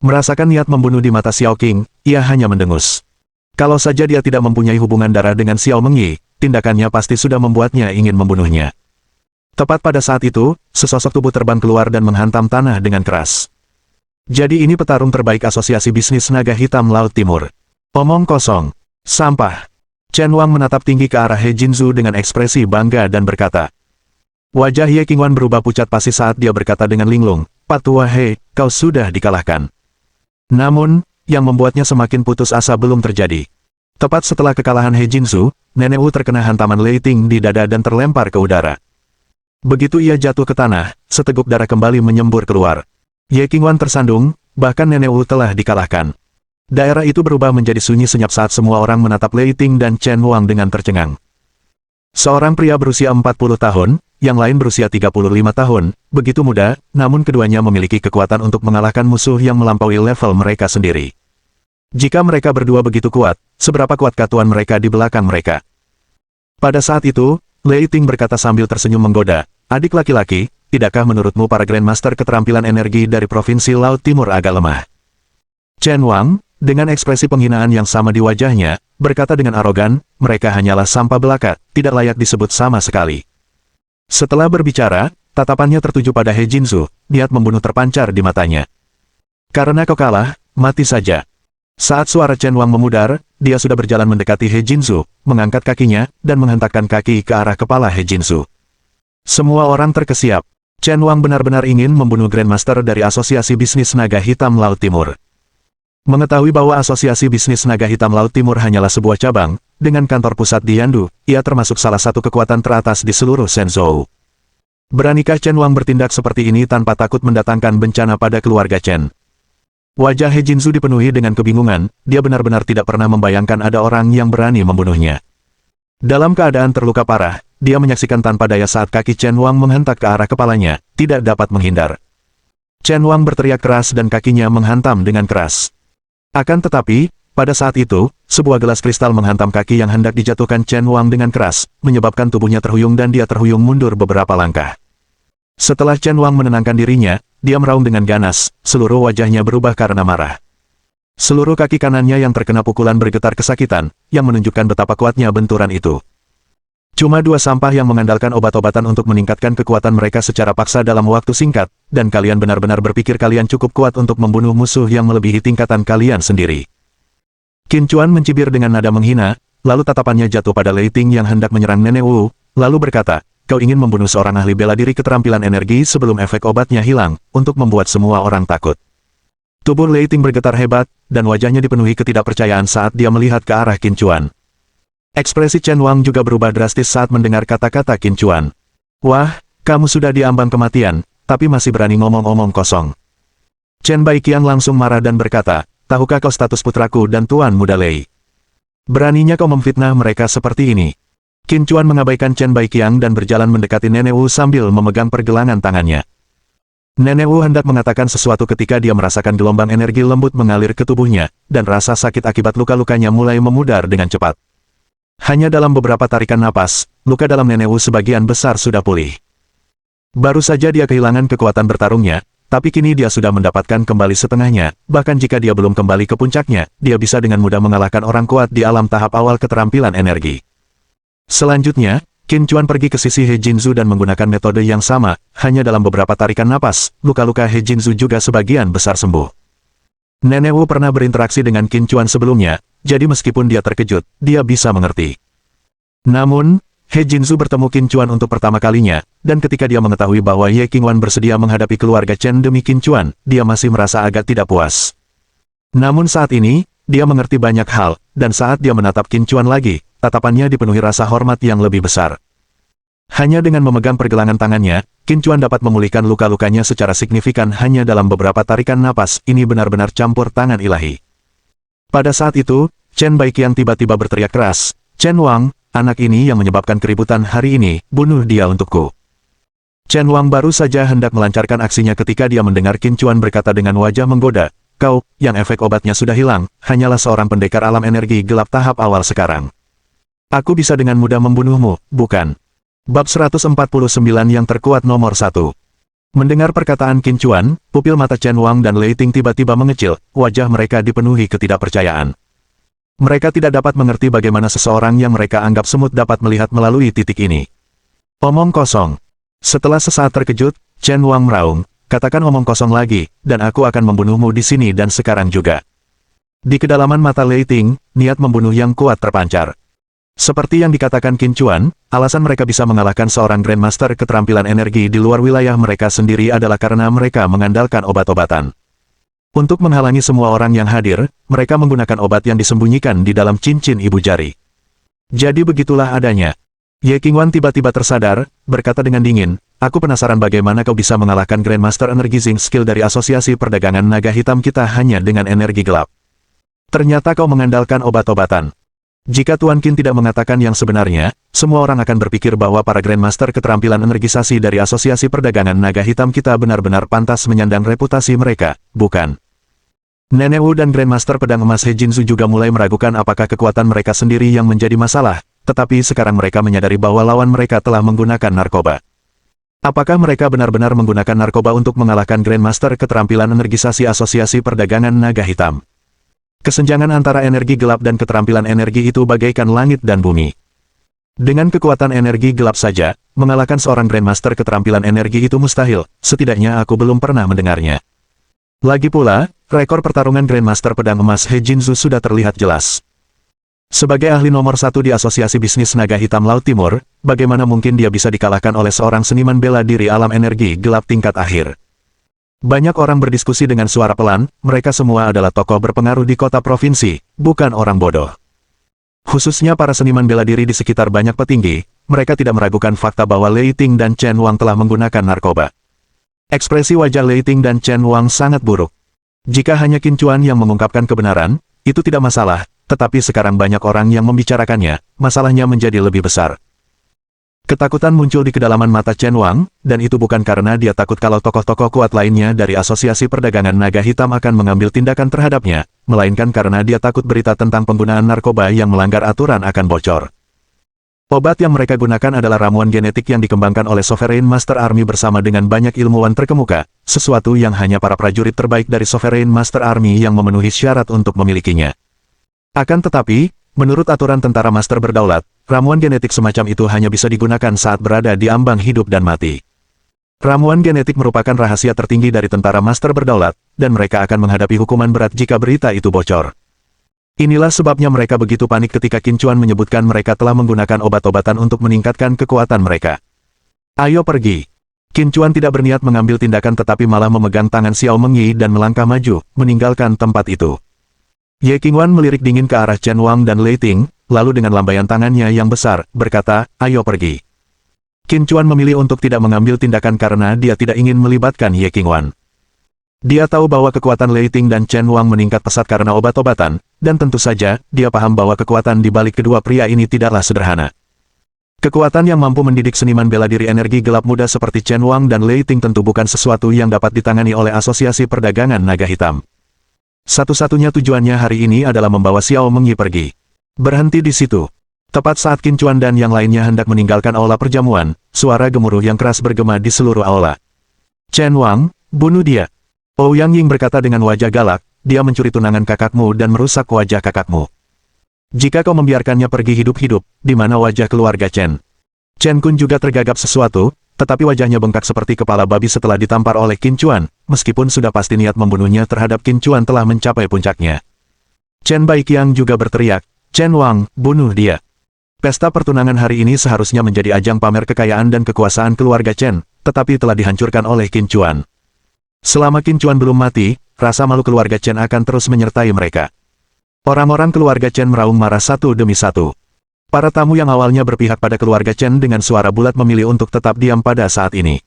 Merasakan niat membunuh di mata Xiao Qing, ia hanya mendengus. Kalau saja dia tidak mempunyai hubungan darah dengan Xiao Mengyi, tindakannya pasti sudah membuatnya ingin membunuhnya. Tepat pada saat itu, sesosok tubuh terbang keluar dan menghantam tanah dengan keras. Jadi ini petarung terbaik Asosiasi Bisnis Naga Hitam Laut Timur. Omong kosong. Sampah. Chen Wang menatap tinggi ke arah He Jinzu dengan ekspresi bangga dan berkata. Wajah Ye Qingwan berubah pucat pasi saat dia berkata dengan linglung, Patua He, kau sudah dikalahkan. Namun, yang membuatnya semakin putus asa belum terjadi. Tepat setelah kekalahan He Jinzu, Nenek Wu terkena hantaman Lei Ting di dada dan terlempar ke udara. Begitu ia jatuh ke tanah, seteguk darah kembali menyembur keluar. Ye Qingwan tersandung, bahkan Nenek Wu telah dikalahkan. Daerah itu berubah menjadi sunyi senyap saat semua orang menatap Lei Ting dan Chen Wang dengan tercengang. Seorang pria berusia 40 tahun, yang lain berusia 35 tahun, begitu muda, namun keduanya memiliki kekuatan untuk mengalahkan musuh yang melampaui level mereka sendiri. Jika mereka berdua begitu kuat, seberapa kuatkah tuan mereka di belakang mereka? Pada saat itu, Lei Ting berkata sambil tersenyum menggoda, adik laki-laki, tidakkah menurutmu para Grandmaster keterampilan energi dari Provinsi Laut Timur agak lemah? Chen Wang, dengan ekspresi penghinaan yang sama di wajahnya, berkata dengan arogan, mereka hanyalah sampah belaka, tidak layak disebut sama sekali. Setelah berbicara, tatapannya tertuju pada He Jinzu, niat membunuh terpancar di matanya. Karena kau kalah, mati saja. Saat suara Chen Wang memudar, dia sudah berjalan mendekati He Jinzu, mengangkat kakinya, dan menghentakkan kaki ke arah kepala He Jinzu. Semua orang terkesiap. Chen Wang benar-benar ingin membunuh Grandmaster dari Asosiasi Bisnis Naga Hitam Laut Timur. Mengetahui bahwa Asosiasi Bisnis Naga Hitam Laut Timur hanyalah sebuah cabang, dengan kantor pusat di Yandu, ia termasuk salah satu kekuatan teratas di seluruh Shenzhou. Beranikah Chen Wang bertindak seperti ini tanpa takut mendatangkan bencana pada keluarga Chen? Wajah He Jinzu dipenuhi dengan kebingungan, dia benar-benar tidak pernah membayangkan ada orang yang berani membunuhnya. Dalam keadaan terluka parah, dia menyaksikan tanpa daya saat kaki Chen Wang menghentak ke arah kepalanya, tidak dapat menghindar. Chen Wang berteriak keras dan kakinya menghantam dengan keras. Akan tetapi, pada saat itu, sebuah gelas kristal menghantam kaki yang hendak dijatuhkan Chen Wang dengan keras, menyebabkan tubuhnya terhuyung dan dia terhuyung mundur beberapa langkah. Setelah Chen Wang menenangkan dirinya, dia meraung dengan ganas, seluruh wajahnya berubah karena marah. Seluruh kaki kanannya yang terkena pukulan bergetar kesakitan, yang menunjukkan betapa kuatnya benturan itu. Cuma dua sampah yang mengandalkan obat-obatan untuk meningkatkan kekuatan mereka secara paksa dalam waktu singkat, dan kalian benar-benar berpikir kalian cukup kuat untuk membunuh musuh yang melebihi tingkatan kalian sendiri. Qin Chuan mencibir dengan nada menghina, lalu tatapannya jatuh pada Lei Ting yang hendak menyerang Nenek Wu, lalu berkata, kau ingin membunuh seorang ahli bela diri keterampilan energi sebelum efek obatnya hilang, untuk membuat semua orang takut. Tubuh Lei Ting bergetar hebat, dan wajahnya dipenuhi ketidakpercayaan saat dia melihat ke arah Qin Chuan. Ekspresi Chen Wang juga berubah drastis saat mendengar kata-kata Qin Chuan. Wah, kamu sudah diambang kematian, tapi masih berani ngomong-ngomong kosong. Chen Baiqiang langsung marah dan berkata, tahukah kau status putraku dan Tuan Muda Lei? Beraninya kau memfitnah mereka seperti ini. Qin Chuan mengabaikan Chen Baiqiang dan berjalan mendekati Nenek Wu sambil memegang pergelangan tangannya. Nenek Wu hendak mengatakan sesuatu ketika dia merasakan gelombang energi lembut mengalir ke tubuhnya, dan rasa sakit akibat luka-lukanya mulai memudar dengan cepat. Hanya dalam beberapa tarikan napas, luka dalam Nenek Wu sebagian besar sudah pulih. Baru saja dia kehilangan kekuatan bertarungnya, tapi kini dia sudah mendapatkan kembali setengahnya, bahkan jika dia belum kembali ke puncaknya, dia bisa dengan mudah mengalahkan orang kuat di alam tahap awal keterampilan energi. Selanjutnya, Qin Chuan pergi ke sisi He Jinzu dan menggunakan metode yang sama, hanya dalam beberapa tarikan napas, luka-luka He Jinzu juga sebagian besar sembuh. Nenek Wu pernah berinteraksi dengan Qin Chuan sebelumnya, jadi meskipun dia terkejut, dia bisa mengerti. Namun, He Jinzu bertemu Qin Chuan untuk pertama kalinya, dan ketika dia mengetahui bahwa Ye Qingwan bersedia menghadapi keluarga Chen demi Qin Chuan, dia masih merasa agak tidak puas. Namun saat ini, dia mengerti banyak hal, dan saat dia menatap Qin Chuan lagi, tatapannya dipenuhi rasa hormat yang lebih besar. Hanya dengan memegang pergelangan tangannya, Qin Chuan dapat memulihkan luka-lukanya secara signifikan hanya dalam beberapa tarikan napas, ini benar-benar campur tangan ilahi. Pada saat itu, Chen Baiqiang tiba-tiba berteriak keras, Chen Wang, anak ini yang menyebabkan keributan hari ini, bunuh dia untukku. Chen Wang baru saja hendak melancarkan aksinya ketika dia mendengar Qin Chuan berkata dengan wajah menggoda, kau, yang efek obatnya sudah hilang, hanyalah seorang pendekar alam energi gelap tahap awal sekarang. Aku bisa dengan mudah membunuhmu, bukan? Bab 149 yang terkuat nomor 1. Mendengar perkataan Qin Chuan, pupil mata Chen Wang dan Lei Ting tiba-tiba mengecil, wajah mereka dipenuhi ketidakpercayaan. Mereka tidak dapat mengerti bagaimana seseorang yang mereka anggap semut dapat melihat melalui titik ini. Omong kosong. Setelah sesaat terkejut, Chen Wang meraung, katakan omong kosong lagi, dan aku akan membunuhmu di sini dan sekarang juga. Di kedalaman mata Lei Ting, niat membunuh yang kuat terpancar. Seperti yang dikatakan Qin Chuan, alasan mereka bisa mengalahkan seorang Grandmaster keterampilan energi di luar wilayah mereka sendiri adalah karena mereka mengandalkan obat-obatan. Untuk menghalangi semua orang yang hadir, mereka menggunakan obat yang disembunyikan di dalam cincin ibu jari. Jadi begitulah adanya. Ye Qingwan tiba-tiba tersadar, berkata dengan dingin, aku penasaran bagaimana kau bisa mengalahkan Grandmaster Energi Zinc Skill dari Asosiasi Perdagangan Naga Hitam kita hanya dengan energi gelap. Ternyata kau mengandalkan obat-obatan. Jika Tuan Qin tidak mengatakan yang sebenarnya, semua orang akan berpikir bahwa para Grandmaster keterampilan energisasi dari Asosiasi Perdagangan Naga Hitam kita benar-benar pantas menyandang reputasi mereka, bukan? Nenek Wu dan Grandmaster Pedang Emas He Jinzu juga mulai meragukan apakah kekuatan mereka sendiri yang menjadi masalah, tetapi sekarang mereka menyadari bahwa lawan mereka telah menggunakan narkoba. Apakah mereka benar-benar menggunakan narkoba untuk mengalahkan Grandmaster keterampilan energisasi Asosiasi Perdagangan Naga Hitam? Kesenjangan antara energi gelap dan keterampilan energi itu bagaikan langit dan bumi. Dengan kekuatan energi gelap saja, mengalahkan seorang Grandmaster keterampilan energi itu mustahil, setidaknya aku belum pernah mendengarnya. Lagi pula, rekor pertarungan Grandmaster Pedang Emas He Jinzu sudah terlihat jelas. Sebagai ahli nomor 1 di Asosiasi Bisnis Naga Hitam Laut Timur, bagaimana mungkin dia bisa dikalahkan oleh seorang seniman bela diri alam energi gelap tingkat akhir? Banyak orang berdiskusi dengan suara pelan, mereka semua adalah tokoh berpengaruh di kota provinsi, bukan orang bodoh. Khususnya para seniman bela diri di sekitar banyak petinggi, mereka tidak meragukan fakta bahwa Lei Ting dan Chen Wang telah menggunakan narkoba. Ekspresi wajah Lei Ting dan Chen Wang sangat buruk. Jika hanya Qin Chuan yang mengungkapkan kebenaran, itu tidak masalah, tetapi sekarang banyak orang yang membicarakannya, masalahnya menjadi lebih besar. Ketakutan muncul di kedalaman mata Chen Wang, dan itu bukan karena dia takut kalau tokoh-tokoh kuat lainnya dari Asosiasi Perdagangan Naga Hitam akan mengambil tindakan terhadapnya, melainkan karena dia takut berita tentang penggunaan narkoba yang melanggar aturan akan bocor. Obat yang mereka gunakan adalah ramuan genetik yang dikembangkan oleh Sovereign Master Army bersama dengan banyak ilmuwan terkemuka, sesuatu yang hanya para prajurit terbaik dari Sovereign Master Army yang memenuhi syarat untuk memilikinya. Akan tetapi, menurut aturan tentara master berdaulat, ramuan genetik semacam itu hanya bisa digunakan saat berada di ambang hidup dan mati. Ramuan genetik merupakan rahasia tertinggi dari tentara master berdaulat, dan mereka akan menghadapi hukuman berat jika berita itu bocor. Inilah sebabnya mereka begitu panik ketika Qin Chuan menyebutkan mereka telah menggunakan obat-obatan untuk meningkatkan kekuatan mereka. Ayo pergi. Qin Chuan tidak berniat mengambil tindakan tetapi malah memegang tangan Xiao Mengyi dan melangkah maju, meninggalkan tempat itu. Ye Qingwan melirik dingin ke arah Chen Wang dan Lei Ting, lalu dengan lambaian tangannya yang besar, berkata, ayo pergi. Qin Chuan memilih untuk tidak mengambil tindakan karena dia tidak ingin melibatkan Ye Qingwan. Dia tahu bahwa kekuatan Lei Ting dan Chen Wang meningkat pesat karena obat-obatan, dan tentu saja, dia paham bahwa kekuatan di balik kedua pria ini tidaklah sederhana. Kekuatan yang mampu mendidik seniman bela diri energi gelap muda seperti Chen Wang dan Lei Ting tentu bukan sesuatu yang dapat ditangani oleh Asosiasi Perdagangan Naga Hitam. Satu-satunya tujuannya hari ini adalah membawa Xiao Mengyi pergi. Berhenti di situ. Tepat saat Qin Chuan dan yang lainnya hendak meninggalkan aula perjamuan, suara gemuruh yang keras bergema di seluruh aula. Chen Wang, bunuh dia. Ouyang Ying berkata dengan wajah galak, dia mencuri tunangan kakakmu dan merusak wajah kakakmu. Jika kau membiarkannya pergi hidup-hidup, di mana wajah keluarga Chen? Chen Kun juga tergagap sesuatu, tetapi wajahnya bengkak seperti kepala babi setelah ditampar oleh Qin Chuan, meskipun sudah pasti niat membunuhnya terhadap Qin Chuan telah mencapai puncaknya. Chen Baiqiang juga berteriak, Chen Wang, bunuh dia. Pesta pertunangan hari ini seharusnya menjadi ajang pamer kekayaan dan kekuasaan keluarga Chen, tetapi telah dihancurkan oleh Qin Chuan. Selama Qin Chuan belum mati, rasa malu keluarga Chen akan terus menyertai mereka. Orang-orang keluarga Chen meraung marah satu demi satu. Para tamu yang awalnya berpihak pada keluarga Chen dengan suara bulat memilih untuk tetap diam pada saat ini.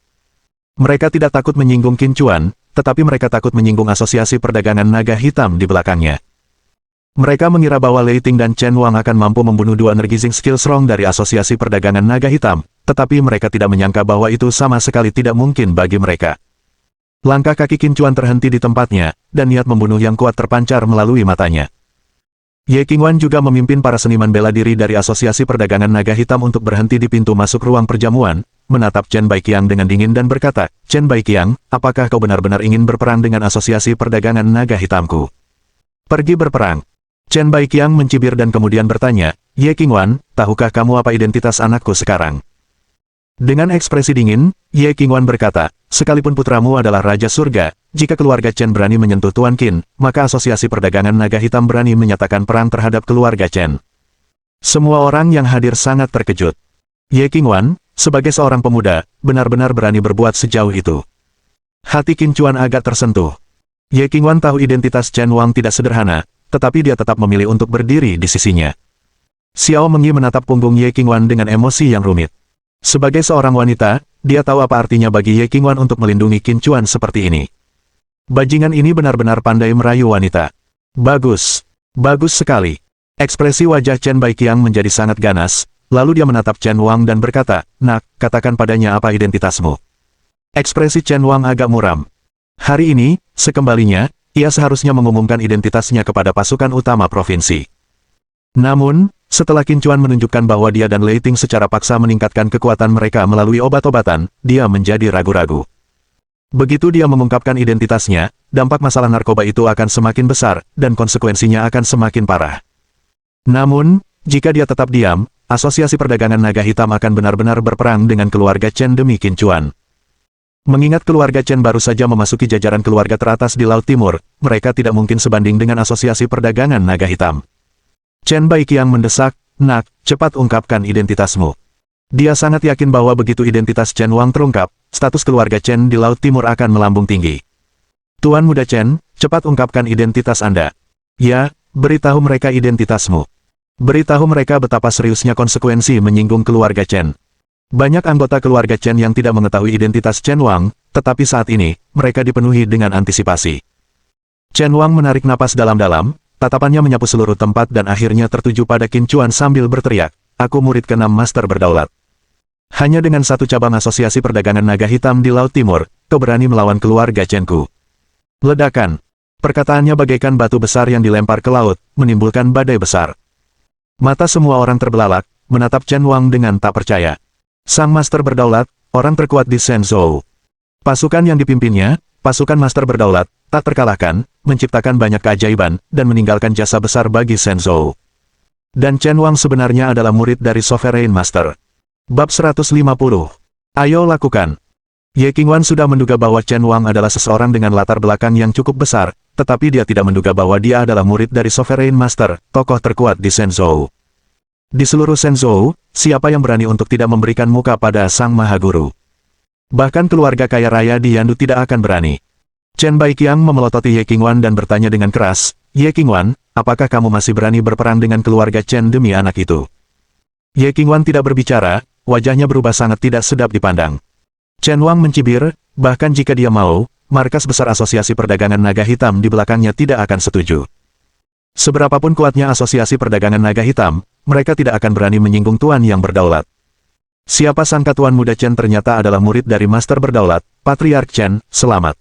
Mereka tidak takut menyinggung Qin Chuan, tetapi mereka takut menyinggung Asosiasi Perdagangan Naga Hitam di belakangnya. Mereka mengira bahwa Lei Ting dan Chen Wang akan mampu membunuh dua energizing skill strong dari Asosiasi Perdagangan Naga Hitam, tetapi mereka tidak menyangka bahwa itu sama sekali tidak mungkin bagi mereka. Langkah kaki Qin Chuan terhenti di tempatnya, dan niat membunuh yang kuat terpancar melalui matanya. Ye Qingwan juga memimpin para seniman bela diri dari Asosiasi Perdagangan Naga Hitam untuk berhenti di pintu masuk ruang perjamuan, menatap Chen Baiqiang dengan dingin dan berkata, Chen Baiqiang, apakah kau benar-benar ingin berperang dengan Asosiasi Perdagangan Naga Hitamku? Pergi berperang. Chen Baiqiang mencibir dan kemudian bertanya, Ye Qingwan, tahukah kamu apa identitas anakku sekarang? Dengan ekspresi dingin, Ye Qingwan berkata, sekalipun putramu adalah Raja Surga, jika keluarga Chen berani menyentuh Tuan Qin, maka Asosiasi Perdagangan Naga Hitam berani menyatakan perang terhadap keluarga Chen. Semua orang yang hadir sangat terkejut. Ye Qingwan, sebagai seorang pemuda, benar-benar berani berbuat sejauh itu. Hati Qin Chuan agak tersentuh. Ye Qingwan tahu identitas Chen Wang tidak sederhana, tetapi dia tetap memilih untuk berdiri di sisinya. Xiao Mengyi menatap punggung Ye Qingwan dengan emosi yang rumit. Sebagai seorang wanita, dia tahu apa artinya bagi Ye Qingwan untuk melindungi Qin Chuan seperti ini. Bajingan ini benar-benar pandai merayu wanita. Bagus. Bagus sekali. Ekspresi wajah Chen Baiqiang menjadi sangat ganas, lalu dia menatap Chen Wang dan berkata, Nak, katakan padanya apa identitasmu. Ekspresi Chen Wang agak muram. Hari ini, sekembalinya, ia seharusnya mengumumkan identitasnya kepada pasukan utama provinsi. Namun, setelah Qin Chuan menunjukkan bahwa dia dan Lei Ting secara paksa meningkatkan kekuatan mereka melalui obat-obatan, dia menjadi ragu-ragu. Begitu dia mengungkapkan identitasnya, dampak masalah narkoba itu akan semakin besar, dan konsekuensinya akan semakin parah. Namun, jika dia tetap diam, Asosiasi Perdagangan Naga Hitam akan benar-benar berperang dengan keluarga Chen demi Qin Chuan. Mengingat keluarga Chen baru saja memasuki jajaran keluarga teratas di Laut Timur, mereka tidak mungkin sebanding dengan Asosiasi Perdagangan Naga Hitam. Chen Baiqiang mendesak, Nak, cepat ungkapkan identitasmu. Dia sangat yakin bahwa begitu identitas Chen Wang terungkap, status keluarga Chen di Laut Timur akan melambung tinggi. Tuan Muda Chen, cepat ungkapkan identitas Anda. Ya, beritahu mereka identitasmu. Beritahu mereka betapa seriusnya konsekuensi menyinggung keluarga Chen. Banyak anggota keluarga Chen yang tidak mengetahui identitas Chen Wang, tetapi saat ini, mereka dipenuhi dengan antisipasi. Chen Wang menarik napas dalam-dalam, tatapannya menyapu seluruh tempat dan akhirnya tertuju pada Qin Chuan sambil berteriak, aku murid ke-6 Master Berdaulat. Hanya dengan satu cabang Asosiasi Perdagangan Naga Hitam di Laut Timur, kau berani melawan keluarga Chen-ku. Ledakan. Perkataannya bagaikan batu besar yang dilempar ke laut, menimbulkan badai besar. Mata semua orang terbelalak, menatap Chen Wang dengan tak percaya. Sang Master Berdaulat, orang terkuat di Shenzhou. Pasukan yang dipimpinnya, pasukan Master Berdaulat, tak terkalahkan, menciptakan banyak keajaiban, dan meninggalkan jasa besar bagi Shenzhou. Dan Chen Wang sebenarnya adalah murid dari Sovereign Master. Bab 150. Ayo lakukan. Ye Qingwan sudah menduga bahwa Chen Wang adalah seseorang dengan latar belakang yang cukup besar, tetapi dia tidak menduga bahwa dia adalah murid dari Sovereign Master, tokoh terkuat di Shenzhou. Di seluruh Shenzhou, siapa yang berani untuk tidak memberikan muka pada Sang Maha Guru? Bahkan keluarga kaya raya di Yandu tidak akan berani. Chen Baiqiang memelototi Ye Qingwan dan bertanya dengan keras, Ye Qingwan, apakah kamu masih berani berperang dengan keluarga Chen demi anak itu? Ye Qingwan tidak berbicara, wajahnya berubah sangat tidak sedap dipandang. Chen Wang mencibir, bahkan jika dia mau, markas besar Asosiasi Perdagangan Naga Hitam di belakangnya tidak akan setuju. Seberapapun kuatnya Asosiasi Perdagangan Naga Hitam, mereka tidak akan berani menyinggung tuan yang berdaulat. Siapa sangka Tuan Muda Chen ternyata adalah murid dari Master Berdaulat, Patriark Chen, selamat.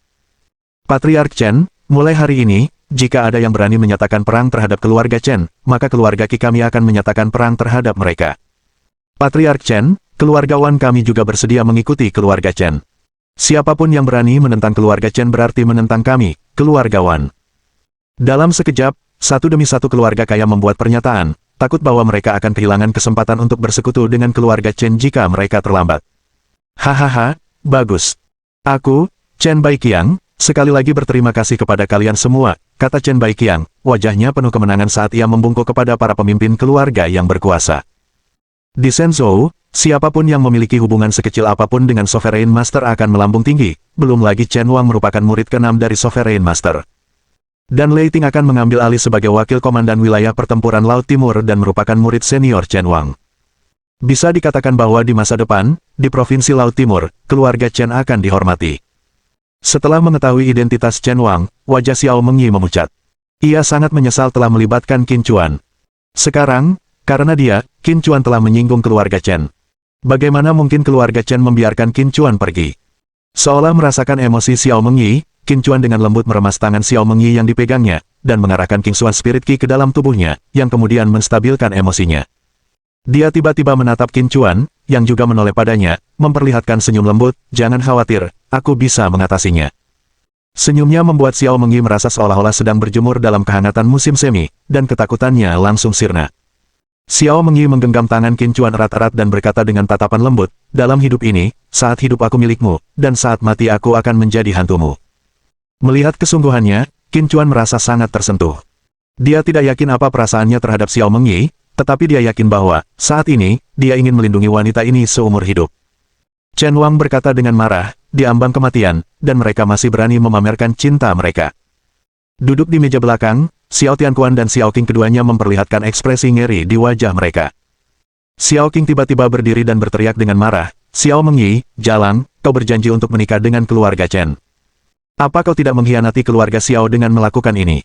Patriark Chen, mulai hari ini, jika ada yang berani menyatakan perang terhadap keluarga Chen, maka keluarga Qi kami akan menyatakan perang terhadap mereka. Patriark Chen, keluarga Wan kami juga bersedia mengikuti keluarga Chen. Siapapun yang berani menentang keluarga Chen berarti menentang kami, keluarga Wan. Dalam sekejap, satu demi satu keluarga kaya membuat pernyataan, takut bahwa mereka akan kehilangan kesempatan untuk bersekutu dengan keluarga Chen jika mereka terlambat. Hahaha, bagus. Aku, Chen Baiqiang, sekali lagi berterima kasih kepada kalian semua, kata Chen Baiqiang, wajahnya penuh kemenangan saat ia membungkuk kepada para pemimpin keluarga yang berkuasa. Di Shenzhou, siapapun yang memiliki hubungan sekecil apapun dengan Sovereign Master akan melambung tinggi, belum lagi Chen Wang merupakan murid ke-6 dari Sovereign Master. Dan Lei Ting akan mengambil alih sebagai wakil komandan wilayah pertempuran Laut Timur dan merupakan murid senior Chen Wang. Bisa dikatakan bahwa di masa depan, di Provinsi Laut Timur, keluarga Chen akan dihormati. Setelah mengetahui identitas Chen Wang, wajah Xiao Mengyi memucat. Ia sangat menyesal telah melibatkan Qin Chuan. Sekarang, karena dia, Qin Chuan telah menyinggung keluarga Chen. Bagaimana mungkin keluarga Chen membiarkan Qin Chuan pergi? Seolah merasakan emosi Xiao Mengyi, Qin Chuan dengan lembut meremas tangan Xiao Mengyi yang dipegangnya, dan mengarahkan King Xuan Spirit Qi ke dalam tubuhnya, yang kemudian menstabilkan emosinya. Dia tiba-tiba menatap Qin Chuan, yang juga menoleh padanya, memperlihatkan senyum lembut, jangan khawatir, aku bisa mengatasinya. Senyumnya membuat Xiao Mengyi merasa seolah-olah sedang berjemur dalam kehangatan musim semi, dan ketakutannya langsung sirna. Xiao Mengyi menggenggam tangan Qin Chuan erat-erat dan berkata dengan tatapan lembut, dalam hidup ini, saat hidup aku milikmu, dan saat mati aku akan menjadi hantumu. Melihat kesungguhannya, Qin Chuan merasa sangat tersentuh. Dia tidak yakin apa perasaannya terhadap Xiao Mengyi, tetapi dia yakin bahwa, saat ini, dia ingin melindungi wanita ini seumur hidup. Chen Wang berkata dengan marah, di ambang kematian, dan mereka masih berani memamerkan cinta mereka. Duduk di meja belakang, Xiao Tianquan dan Xiao Qing keduanya memperlihatkan ekspresi ngeri di wajah mereka. Xiao Qing tiba-tiba berdiri dan berteriak dengan marah, Xiao Mengyi, Jalang, kau berjanji untuk menikah dengan keluarga Chen. Apa kau tidak mengkhianati keluarga Xiao dengan melakukan ini?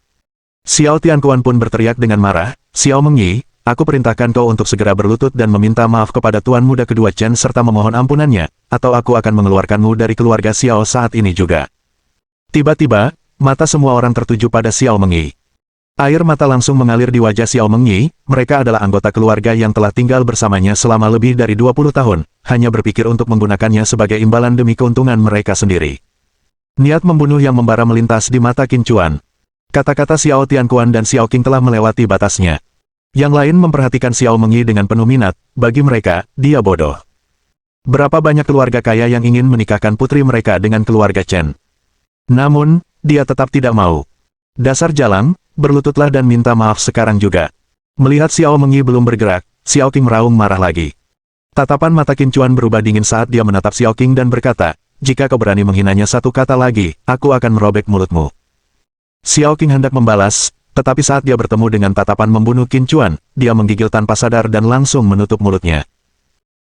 Xiao Tianquan pun berteriak dengan marah, Xiao Mengyi, aku perintahkan kau untuk segera berlutut dan meminta maaf kepada tuan muda kedua Chen serta memohon ampunannya, atau aku akan mengeluarkanmu dari keluarga Xiao saat ini juga. Tiba-tiba, mata semua orang tertuju pada Xiao Mengyi. Air mata langsung mengalir di wajah Xiao Mengyi, mereka adalah anggota keluarga yang telah tinggal bersamanya selama lebih dari 20 tahun, hanya berpikir untuk menggunakannya sebagai imbalan demi keuntungan mereka sendiri. Niat membunuh yang membara melintas di mata Qin Chuan. Kata-kata Xiao Tianquan dan Xiao Qing telah melewati batasnya. Yang lain memperhatikan Xiao Mengyi dengan penuh minat, bagi mereka, dia bodoh. Berapa banyak keluarga kaya yang ingin menikahkan putri mereka dengan keluarga Chen. Namun, dia tetap tidak mau. Dasar Jalang, berlututlah dan minta maaf sekarang juga. Melihat Xiao Mengyi belum bergerak, Xiao Qing meraung marah lagi. Tatapan mata Qin Chuan berubah dingin saat dia menatap Xiao Qing dan berkata, jika kau berani menghinanya satu kata lagi, aku akan merobek mulutmu. Xiao Qing hendak membalas, tetapi saat dia bertemu dengan tatapan membunuh Qin Chuan, dia menggigil tanpa sadar dan langsung menutup mulutnya.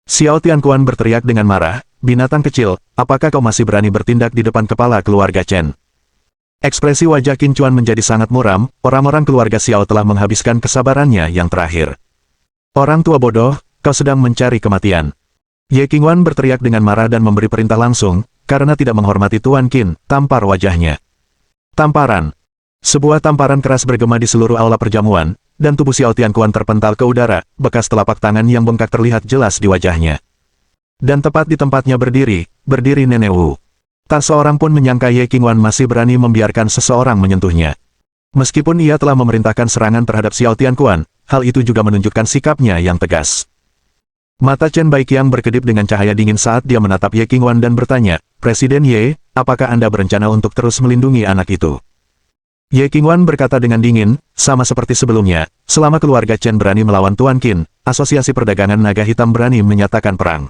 Xiao Tianquan berteriak dengan marah, binatang kecil, apakah kau masih berani bertindak di depan kepala keluarga Chen? Ekspresi wajah Qin Chuan menjadi sangat muram, orang-orang keluarga Xiao telah menghabiskan kesabarannya yang terakhir. Orang tua bodoh, kau sedang mencari kematian. Ye Qingwan berteriak dengan marah dan memberi perintah langsung, karena tidak menghormati Tuan Qin, tampar wajahnya. Tamparan. Sebuah tamparan keras bergema di seluruh aula perjamuan, dan tubuh Xiao Tianquan terpental ke udara, bekas telapak tangan yang bengkak terlihat jelas di wajahnya. Dan tepat di tempatnya berdiri Nenek Wu. Tak seorang pun menyangka Ye Qingwan masih berani membiarkan seseorang menyentuhnya. Meskipun ia telah memerintahkan serangan terhadap Xiao Tianquan, hal itu juga menunjukkan sikapnya yang tegas. Mata Chen Baiqiang berkedip dengan cahaya dingin saat dia menatap Ye Qingwan dan bertanya, Presiden Ye, apakah Anda berencana untuk terus melindungi anak itu? Ye Qingwan berkata dengan dingin, sama seperti sebelumnya, selama keluarga Chen berani melawan Tuan Qin, Asosiasi Perdagangan Naga Hitam berani menyatakan perang.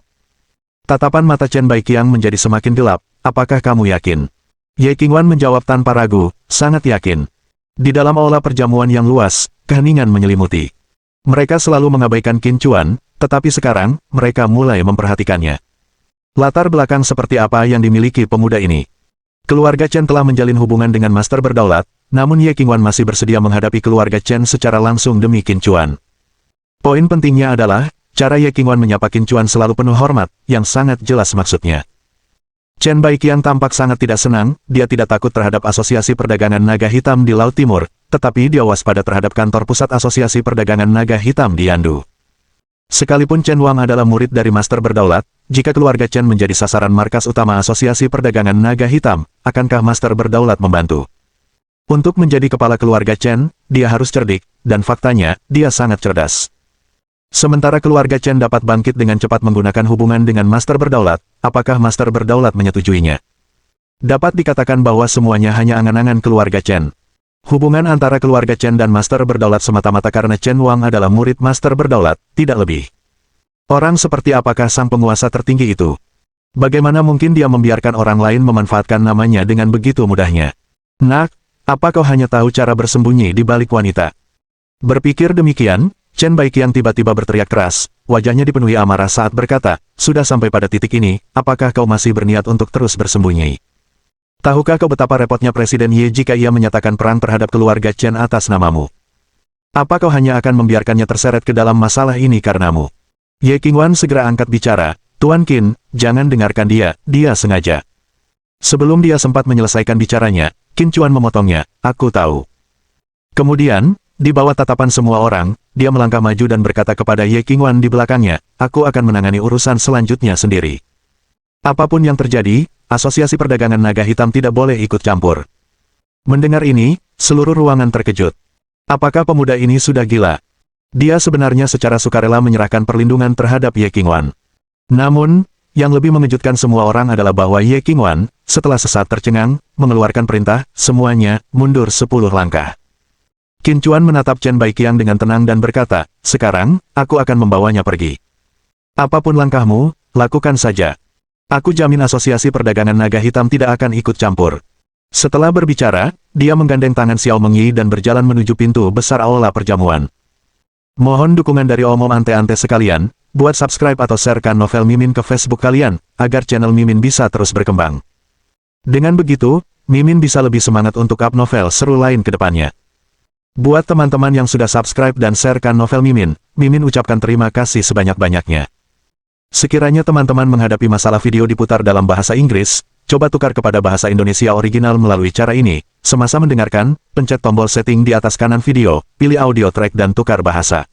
Tatapan mata Chen Baiqiang menjadi semakin gelap. Apakah kamu yakin? Ye Qingwan menjawab tanpa ragu, sangat yakin. Di dalam aula perjamuan yang luas, keheningan menyelimuti. Mereka selalu mengabaikan Qin Chuan, tetapi sekarang, mereka mulai memperhatikannya. Latar belakang seperti apa yang dimiliki pemuda ini? Keluarga Chen telah menjalin hubungan dengan Master Berdaulat, namun Ye Qingwan masih bersedia menghadapi keluarga Chen secara langsung demi Qin Chuan. Poin pentingnya adalah, cara Ye Qingwan menyapa Qin Chuan selalu penuh hormat, yang sangat jelas maksudnya. Chen Baiqiang tampak sangat tidak senang, dia tidak takut terhadap Asosiasi Perdagangan Naga Hitam di Laut Timur, tetapi dia waspada terhadap kantor pusat Asosiasi Perdagangan Naga Hitam di Yandu. Sekalipun Chen Wang adalah murid dari Master Berdaulat, jika keluarga Chen menjadi sasaran markas utama Asosiasi Perdagangan Naga Hitam, akankah Master Berdaulat membantu? Untuk menjadi kepala keluarga Chen, dia harus cerdik, dan faktanya, dia sangat cerdas. Sementara keluarga Chen dapat bangkit dengan cepat menggunakan hubungan dengan Master Berdaulat, apakah Master Berdaulat menyetujuinya? Dapat dikatakan bahwa semuanya hanya angan-angan keluarga Chen. Hubungan antara keluarga Chen dan Master Berdaulat semata-mata karena Chen Wang adalah murid Master Berdaulat, tidak lebih. Orang seperti apakah sang penguasa tertinggi itu? Bagaimana mungkin dia membiarkan orang lain memanfaatkan namanya dengan begitu mudahnya? Nak, apa kau hanya tahu cara bersembunyi di balik wanita? Berpikir demikian, Chen Baiqiang tiba-tiba berteriak keras, wajahnya dipenuhi amarah saat berkata, sudah sampai pada titik ini, apakah kau masih berniat untuk terus bersembunyi? Tahukah kau betapa repotnya Presiden Ye jika ia menyatakan perang terhadap keluarga Chen atas namamu? Apa kau hanya akan membiarkannya terseret ke dalam masalah ini karenamu? Ye Qingwan segera angkat bicara, Tuan Qin, jangan dengarkan dia sengaja. Sebelum dia sempat menyelesaikan bicaranya, Qin Chuan memotongnya, aku tahu. Kemudian, di bawah tatapan semua orang, dia melangkah maju dan berkata kepada Ye Qingwan di belakangnya, aku akan menangani urusan selanjutnya sendiri. Apapun yang terjadi, Asosiasi Perdagangan Naga Hitam tidak boleh ikut campur. Mendengar ini, seluruh ruangan terkejut. Apakah pemuda ini sudah gila? Dia sebenarnya secara sukarela menyerahkan perlindungan terhadap Ye Qingwan. Namun, yang lebih mengejutkan semua orang adalah bahwa Ye Qingwan, setelah sesaat tercengang, mengeluarkan perintah, semuanya, mundur 10 langkah. Qin Chuan menatap Chen Baiqiang dengan tenang dan berkata, sekarang, aku akan membawanya pergi. Apapun langkahmu, lakukan saja. Aku jamin Asosiasi Perdagangan Naga Hitam tidak akan ikut campur. Setelah berbicara, dia menggandeng tangan Xiao Mengyi dan berjalan menuju pintu besar aula perjamuan. Mohon dukungan dari omom ante-ante sekalian, buat subscribe atau sharekan novel Mimin ke Facebook kalian, agar channel Mimin bisa terus berkembang. Dengan begitu, Mimin bisa lebih semangat untuk up novel seru lain ke depannya. Buat teman-teman yang sudah subscribe dan sharekan novel Mimin, Mimin ucapkan terima kasih sebanyak-banyaknya. Sekiranya teman-teman menghadapi masalah video diputar dalam bahasa Inggris, coba tukar kepada bahasa Indonesia original melalui cara ini. Semasa mendengarkan, pencet tombol setting di atas kanan video, pilih audio track dan tukar bahasa.